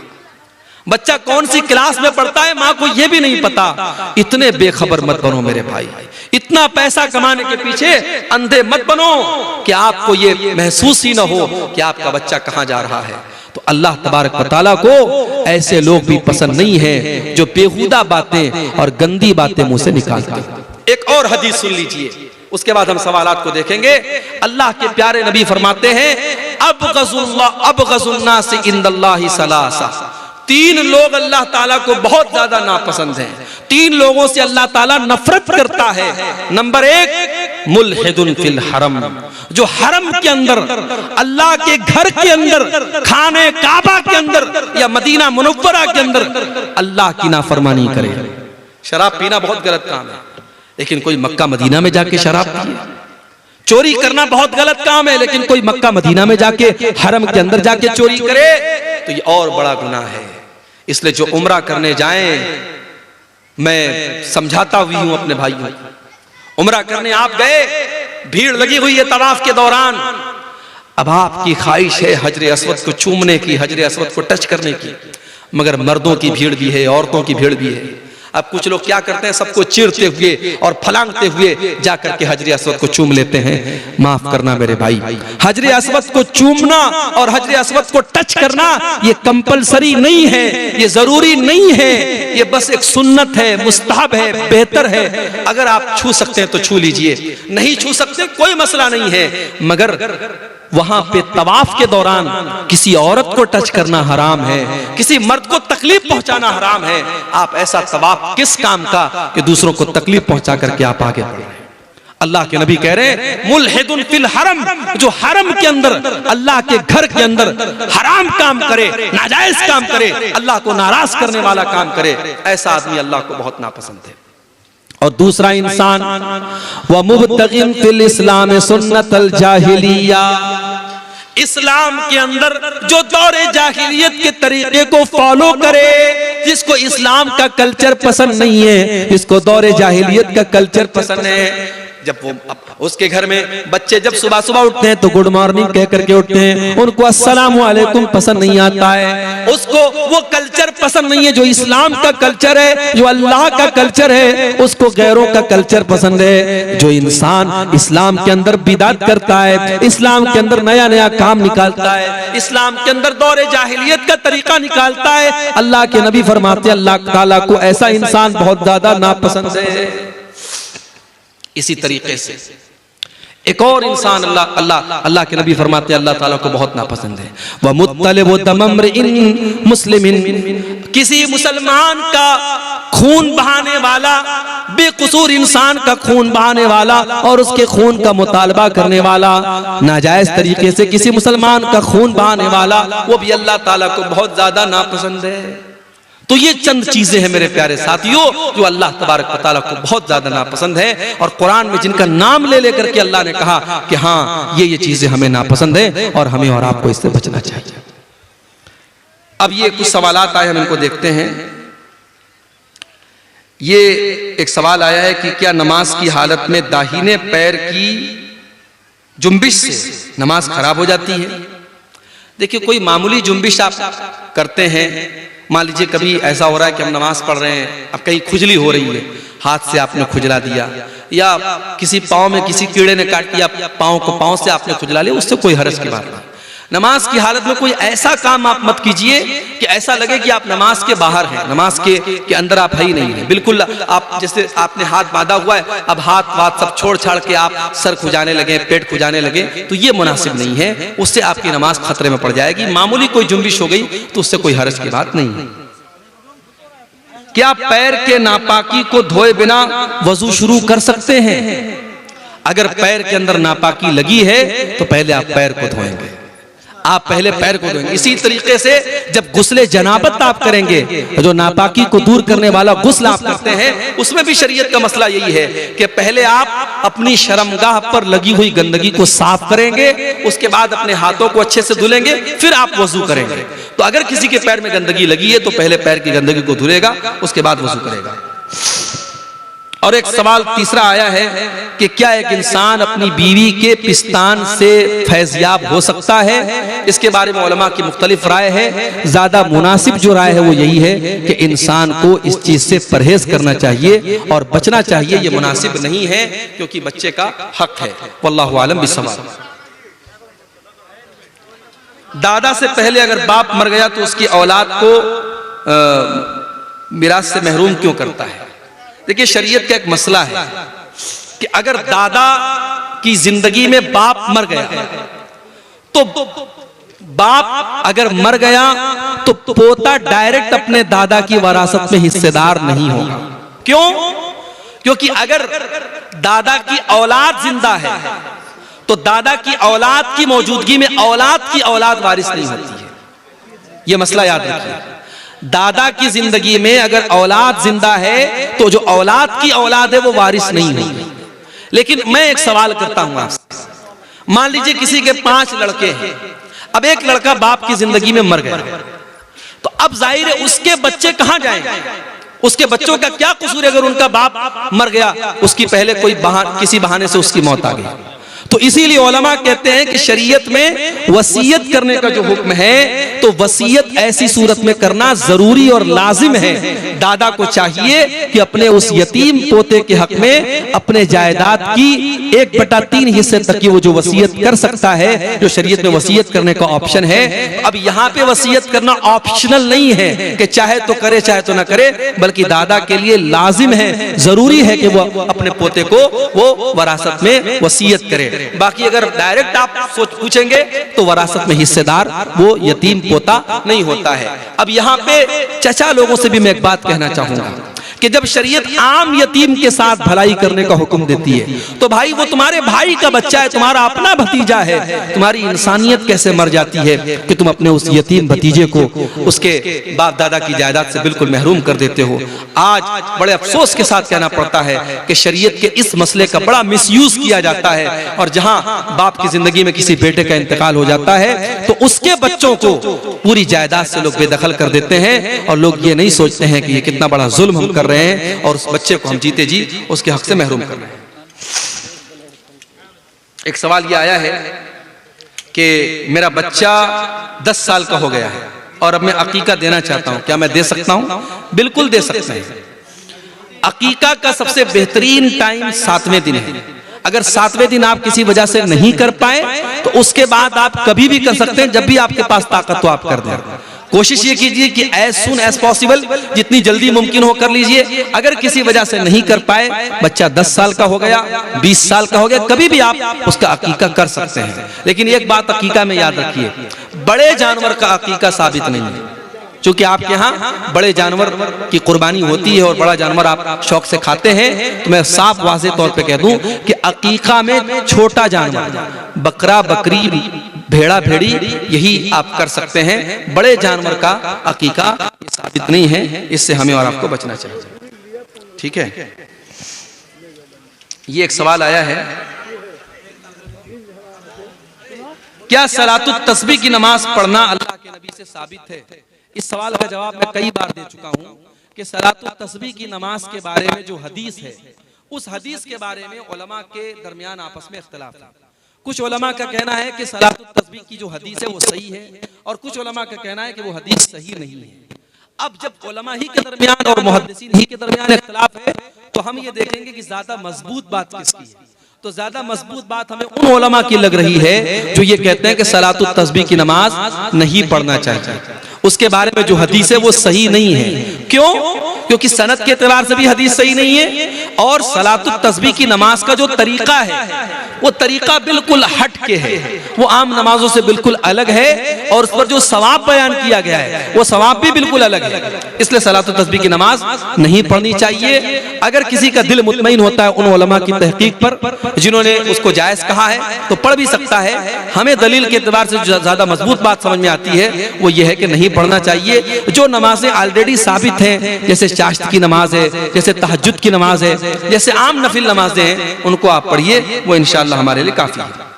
बच्चा कौन सी क्लास में पढ़ता है माँ को ये भी नहीं पता। इतने बेखबर मत बनो मेरे भाई, इतना पैसा कमाने के पीछे अंधे मत बनो कि आपको ये महसूस ही ना हो कि आपका बच्चा कहाँ जा रहा है। तो अल्लाह तबारक व तआला को ऐसे लोग भी पसंद नहीं है जो बेहुदा बातें और गंदी बातें मुंह से निकालते हैं। एक और हदीस सुन लीजिए, उसके बाद हम सवालात को देखेंगे। अल्लाह के प्यारे नबी फरमाते हैं, अबगज़ुन्नास इंदल्लाहि सलासा। 3 लोग अल्लाह ताला को बहुत ज्यादा नापसंद हैं। 3 लोगों से अल्लाह ताला नफरत करता है। नंबर 1, मुल्हिदुन फिल हरम, जो हरम के अंदर, अल्लाह के घर के अंदर, खाने काबा के अंदर या मदीना मुनव्वरा के अंदर अल्लाह की नाफरमानी करे। शराब पीना बहुत गलत काम है, लेकिन कोई मक्का मदीना में जाके शराब पिए। चोरी करना बहुत गलत काम है, लेकिन कोई मक्का मदीना में जाके हरम के अंदर जाके चोरी करे तो ये और बड़ा गुनाह है। इसलिए जो उम्रा करने जाएं, मैं समझाता हुई हूं अपने भाइयों, उम्रा करने आप गए, भीड़ लगी हुई है तवाफ के दौरान, अब आपकी ख्वाहिश है हजरे अस्वद को चूमने की, हजरे अस्वद को टच करने की, मगर मर्दों की भीड़ भी है, औरतों की भीड़ भी है। अब कुछ लोग क्या करते हैं, सबको चीरते हुए और फलांगते हुए जाकर के हजरे अस्वद को चूम लेते हैं। माफ करना मेरे भाई, हजरे अस्वद को चूमना और हजरे अस्वद को टच करना ये कंपलसरी नहीं है, ये जरूरी नहीं है, ये बस एक सुन्नत है, मुस्तहब है, बेहतर है। अगर आप छू सकते हैं तो छू लीजिए, नहीं छू सकते कोई मसला नहीं है, मगर वहां पे तवाफ के दौरान किसी औरत को टच करना हराम है, किसी मर्द को तकलीफ पहुंचाना हराम है। आप ऐसा तवाफ किस काम का कि दूसरों को तकलीफ पहुंचा करके आप आगे बढ़ रहे हैं। अल्लाह के नबी कह रहे हैं, मुल्हिदुन फिल हरम, जो हरम के अंदर, अल्लाह के घर के अंदर हराम काम करे, नाजायज काम करे, अल्लाह को नाराज करने वाला काम करे, ऐसा आदमी अल्लाह को बहुत नापसंद है। और दूसरा इंसान, व मुब्तगिन फिल इस्लाम सुन्नतल जाहिलिया, इस्लाम के अंदर जो दौरे जाहिलियत के तरीके को फॉलो करे, जिसको इस्लाम का कल्चर पसंद नहीं है, जिसको दौरे जाहिलियत का कल्चर पसंद है। जब वो उसके घर में बच्चे जब सुबह सुबह उठते हैं तो गुड मॉर्निंग कह करके उठते हैं, उनको अस्सलाम वालेकुम पसंद नहीं आता है, उसको वो कल्चर पसंद नहीं है जो इस्लाम का कल्चर है, जो अल्लाह का कल्चर है, उसको गैरों का कल्चर पसंद है। जो इंसान इस्लाम के अंदर बिदात करता है, इस्लाम के अंदर नया नया काम निकालता है, इस्लाम के अंदर दौरे जाहिलियत का तरीका निकालता है, अल्लाह के नबी फरमाते हैं अल्लाह ताला को ऐसा इंसान बहुत ज्यादा नापसंद है। इसी तरीके से एक और इंसान अल्लाह के नबी फरमाते हैं अल्लाह ताला को बहुत नापसंद है। वह मुत्तलिबु दमम्रिइन मुस्लिमिन, किसी मुसलमान का खून बहाने वाला, बेकसूर इंसान का खून बहाने वाला और उसके खून का मुतालबा करने वाला, नाजायज तरीके से किसी मुसलमान का खून बहाने वाला, वो भी अल्लाह ताला को बहुत ज्यादा नापसंद है। तो ये चंद चीजें हैं मेरे प्यारे साथियों जो अल्लाह तबारक व तआला को बहुत ज्यादा नापसंद है, और कुरान में जिनका नाम ले लेकर के अल्लाह ने कहा कि हाँ ये चीजें हमें नापसंद है और हमें और आपको इससे बचना चाहिए। अब ये कुछ सवालात आए, हम इनको देखते हैं। ये एक सवाल आया है कि क्या नमाज की हालत में दाहिने पैर की जुम्बिश से नमाज खराब हो जाती है? देखिए, कोई मामूली जुम्बिश आप करते हैं, मान लीजिए कभी ऐसा हो रहा है कि हम नमाज पढ़ रहे हैं, अब कहीं खुजली हो रही है, हाथ से आपने खुजला दिया, या किसी पाँव में किसी कीड़े ने काट दिया, पाँव से आपने खुजला लिया, उससे कोई हर्ज की बात नहीं। नमाज की हालत में कोई ऐसा काम आप मत कीजिए कि ऐसा लगे कि आप नमाज के बाहर हैं, नमाज के अंदर आप है ही नहीं है। बिल्कुल आप जैसे आपने हाथ बांधा हुआ है, अब हाथ सब छोड़ छाड़ के आप सर खुजाने लगे, पेट खुजाने लगे, तो ये मुनासिब नहीं है, उससे आपकी नमाज खतरे में पड़ जाएगी। मामूली कोई जुम्बिश हो गई तो उससे कोई हर्ज की बात नहीं है। क्या पैर के नापाकी को धोए बिना वजू शुरू कर सकते हैं? अगर पैर के अंदर नापाकी लगी है तो पहले आप पैर को धोएंगे, आप पहले पैर को धोएंगे। इसी तरीके से जब गुस्ले जनाबत आप करेंगे, जो नापाकी को दूर करने वाला गुस्ल आप करते हैं, उसमें भी शरीयत का मसला यही है कि पहले आप अपनी शर्मगाह पर लगी हुई गंदगी को साफ करेंगे, उसके बाद अपने हाथों को अच्छे से धुलेंगे, फिर आप वजू करेंगे। तो अगर किसी के पैर में गंदगी लगी है तो पहले पैर की गंदगी को धुलेगा, उसके बाद वजू करेगा। और एक सवाल तीसरा आया है कि क्या एक इंसान अपनी बीवी के पिस्तान से फैज़याब हो सकता है? इसके बारे में उलमा की मुख्तलिफ राय है। ज्यादा मुनासिब जो राय है वो यही है कि इंसान को इस चीज से परहेज करना चाहिए और बचना चाहिए, ये मुनासिब नहीं है क्योंकि बच्चे का हक है। वल्लाहु आलम बिस्सवाब। दादा से पहले अगर बाप मर गया तो उसकी औलाद को मिरास से महरूम क्यों करता है? देखिए, शरीयत का एक मसला है कि अगर दादा की जिंदगी में बाप मर गया तो बाप अगर मर गया तो पोता डायरेक्ट अपने दादा की वरासत में हिस्सेदार नहीं होगा। क्यों? क्योंकि अगर दादा की औलाद जिंदा है तो दादा की औलाद की मौजूदगी में औलाद की औलाद वारिस नहीं होती है। यह मसला याद रखिए। दादा की जिंदगी में अगर औलाद जिंदा है तो जो औलाद की औलाद है वो वारिस नहीं होगी। लेकिन मैं एक सवाल करता हूं आपसे, मान लीजिए किसी के 5 लड़के हैं, अब एक लड़का बाप की जिंदगी में मर गया, तो अब जाहिर है उसके बच्चे कहां जाएंगे? उसके बच्चों का क्या कसूर है? अगर उनका बाप मर गया, उसकी पहले किसी बहाने से उसकी मौत आ गई, तो इसीलिए उलमा कहते हैं कि शरीयत में वसीयत करने का जो हुक्म है तो वसीयत ऐसी सूरत में करना जरूरी और लाजिम है। दादा को चाहिए कि अपने उस यतीम पोते के हक में अपने जायदाद की 1/3 हिस्से तक की वो जो वसीयत कर सकता है, जो शरीयत में वसीयत करने का ऑप्शन है। अब यहाँ पे वसीयत करना ऑप्शनल नहीं है कि चाहे तो करे चाहे तो ना करे, बल्कि दादा के लिए लाजिम है, जरूरी है कि वो अपने पोते को वो वरासत में वसीयत करे। बाकी अगर डायरेक्ट आप पूछेंगे तो वरासत में हिस्सेदार वो यतीम पोता नहीं होता है। अब यहाँ पे चचा लोगों से भी मैं एक बात कहना चाहूंगा कि जब शरीयत आम यतीम के साथ भलाई करने का हुक्म देती है तो भाई वो तुम्हारे भाई का बच्चा है, तुम्हारा अपना भतीजा है, तुम्हारी इंसानियत कैसे मर जाती है कि तुम अपने उस यतीम भतीजे को उसके बाप दादा की जायदाद से बिल्कुल महरूम कर देते हो। आज बड़े अफसोस के साथ कहना पड़ता है कि शरीयत के इस मसले का बड़ा मिसयूज किया जाता है, और जहां बाप की जिंदगी में किसी बेटे का इंतकाल हो जाता है तो उसके बच्चों को पूरी जायदाद से लोग बेदखल कर देते हैं, और लोग ये नहीं सोचते हैं कि ये कितना बड़ा जुल्म हम कर रहे हैं और उस बच्चे को हम जीते जी उसके हक से महरूम कर रहे हैं। एक सवाल ये आया है कि मेरा बच्चा 10 साल का हो गया है और अब मैं अकीका देना चाहता हूं, क्या मैं दे सकता हूं? बिल्कुल दे सकते हैं। अकीका का सबसे बेहतरीन टाइम 7वें दिन है। अगर 7वें दिन आप किसी वजह से नहीं कर पाए तो उसके बाद आप कभी भी कर सकते हैं, जब भी आपके पास ताकत तो आप कर दें। कोशिश ये कीजिए कि एज सुन एज पॉसिबल, जितनी जल्दी मुमकिन हो कर लीजिए। अगर किसी वजह से नहीं कर पाए, बच्चा 10 साल का हो गया, 20 साल का हो गया, कभी भी आप उसका अकीका कर सकते हैं। लेकिन एक बात अकीका में याद रखिए, बड़े जानवर का अकीका साबित नहीं है, क्योंकि आपके यहाँ बड़े जानवर की कुर्बानी होती है और बड़ा जानवर आप शौक से खाते हैं। तो मैं साफ वाज़ेह तौर पे कह दूं कि अकीका में छोटा जानवर, बकरा बकरी भेड़ा भेड़ी, यही आप कर सकते हैं। बड़े जानवर का अकीका साबित नहीं है, इससे हमें और आपको बचना चाहिए। ठीक है, ये एक सवाल आया है, क्या सलातुत तस्बीह की नमाज पढ़ना अल्लाह के नबी से साबित है? इस सवाल का जवाब मैं कई बार दे चुका हूं कि सलातुत तस्बीह की नमाज के बारे में जो हदीस है, उस हदीस के बारे में उलमा के दरमियान आपस में इख्तिलाफ है। कुछ उलमा का कहना है कि सलातुत तस्बीह की जो हदीस है वो सही है, और कुछ उलमा का कहना है कि वो हदीस सही नहीं है। अब जब उलमा ही के दरमियान और मुहद्दिसीन ही के दरमियान इख्तिलाफ है, तो हम ये देखेंगे कि ज्यादा मजबूत बात किसकी है। तो ज्यादा मजबूत बात हमें उन उलमा की लग रही है जो ये कहते हैं कि सलातुत तस्बीह की नमाज नहीं पढ़ना चाहिए। उसके बारे में जो हदीस है वो सही नहीं है। क्यों? क्योंकि सनद के एतबार से भी हदीस सही नहीं है, और सलातुत तस्बीह की नमाज का जो तरीका है वो तरीका बिल्कुल हट के है, वो आम नमाजों से बिल्कुल अलग है, और उस पर जो सवाब बयान किया गया है वो सवाब भी बिल्कुल अलग है। इसलिए सलातुत तस्बीह की नमाज नहीं पढ़नी चाहिए। अगर किसी का दिल मुतमईन होता है उन उलमा की तहकीक पर जिन्होंने उसको जायज कहा है, तो पढ़ भी सकता है। हमें दलील के एतबार से जो ज्यादा मजबूत बात समझ में आती है वो ये है कि नहीं पढ़ना चाहिए। जो नमाजें ऑलरेडी साबित हैं, जैसे चाश्त की नमाज है, जैसे तहज्जुद की नमाज है, जैसे आम नफिल नमाजें हैं, उनको आप पढ़िए, वो इंशाअल्लाह हमारे लिए काफी है।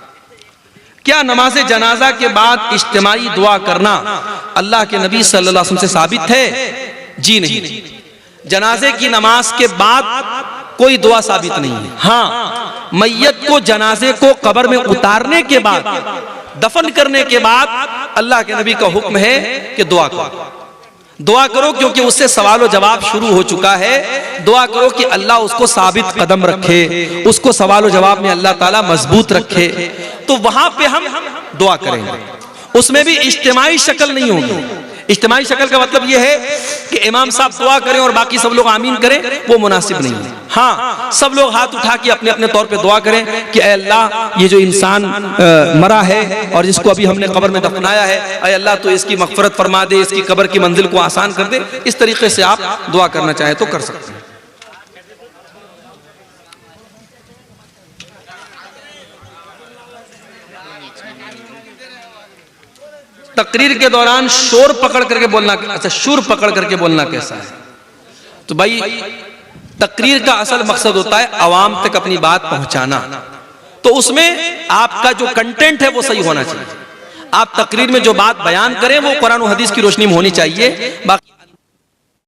क्या नमाज जनाजा के बाद इज्तिमाई दुआ करना अल्लाह के नबी सल्लल्लाहु अलैहि वसल्लम से साबित है? जी नहीं, जनाजे की नमाज के बाद कोई दुआ साबित नहीं है। हाँ, मैयत को जनाजे को कब्र में उतारने के बाद, दफन करने के बाद अल्लाह के नबी का हुक्म है कि दुआ करो, दुआ करो, क्योंकि उससे सवाल व जवाब शुरू हो चुका है। दुआ करो कि अल्लाह उसको साबित कदम रखे, उसको सवाल व जवाब में अल्लाह ताला मजबूत रखे। तो वहां पे हम दुआ करेंगे, उसमें भी इज्तिमाई शक्ल नहीं होगी। इज्तिमाई शक्ल का मतलब यह है कि इमाम साहब दुआ करें और बाकी सब लोग आमीन करें, वो मुनासिब नहीं है। हाँ, सब लोग हाथ उठा के अपने अपने तौर पे दुआ करें कि ऐ अल्लाह, ये जो इंसान मरा है और जिसको अभी हमने कब्र में दफनाया है, ऐ अल्लाह तो इसकी मगफरत फरमा दे, इसकी कब्र की मंजिल को आसान कर दे। इस तरीके से आप दुआ करना चाहें तो कर सकते हैं। तकरीर के दौरान शोर पकड़ करके बोलना, अच्छा शुर पकड़ करके बोलना कैसा है? तो भाई, तकरीर का असल मकसद होता है आवाम तक अपनी बात पहुंचाना। तो उसमें आपका जो कंटेंट है वो सही होना चाहिए। आप तकरीर में जो बात बयान करें वो कुरान और हदीस की रोशनी में होनी चाहिए। बाकी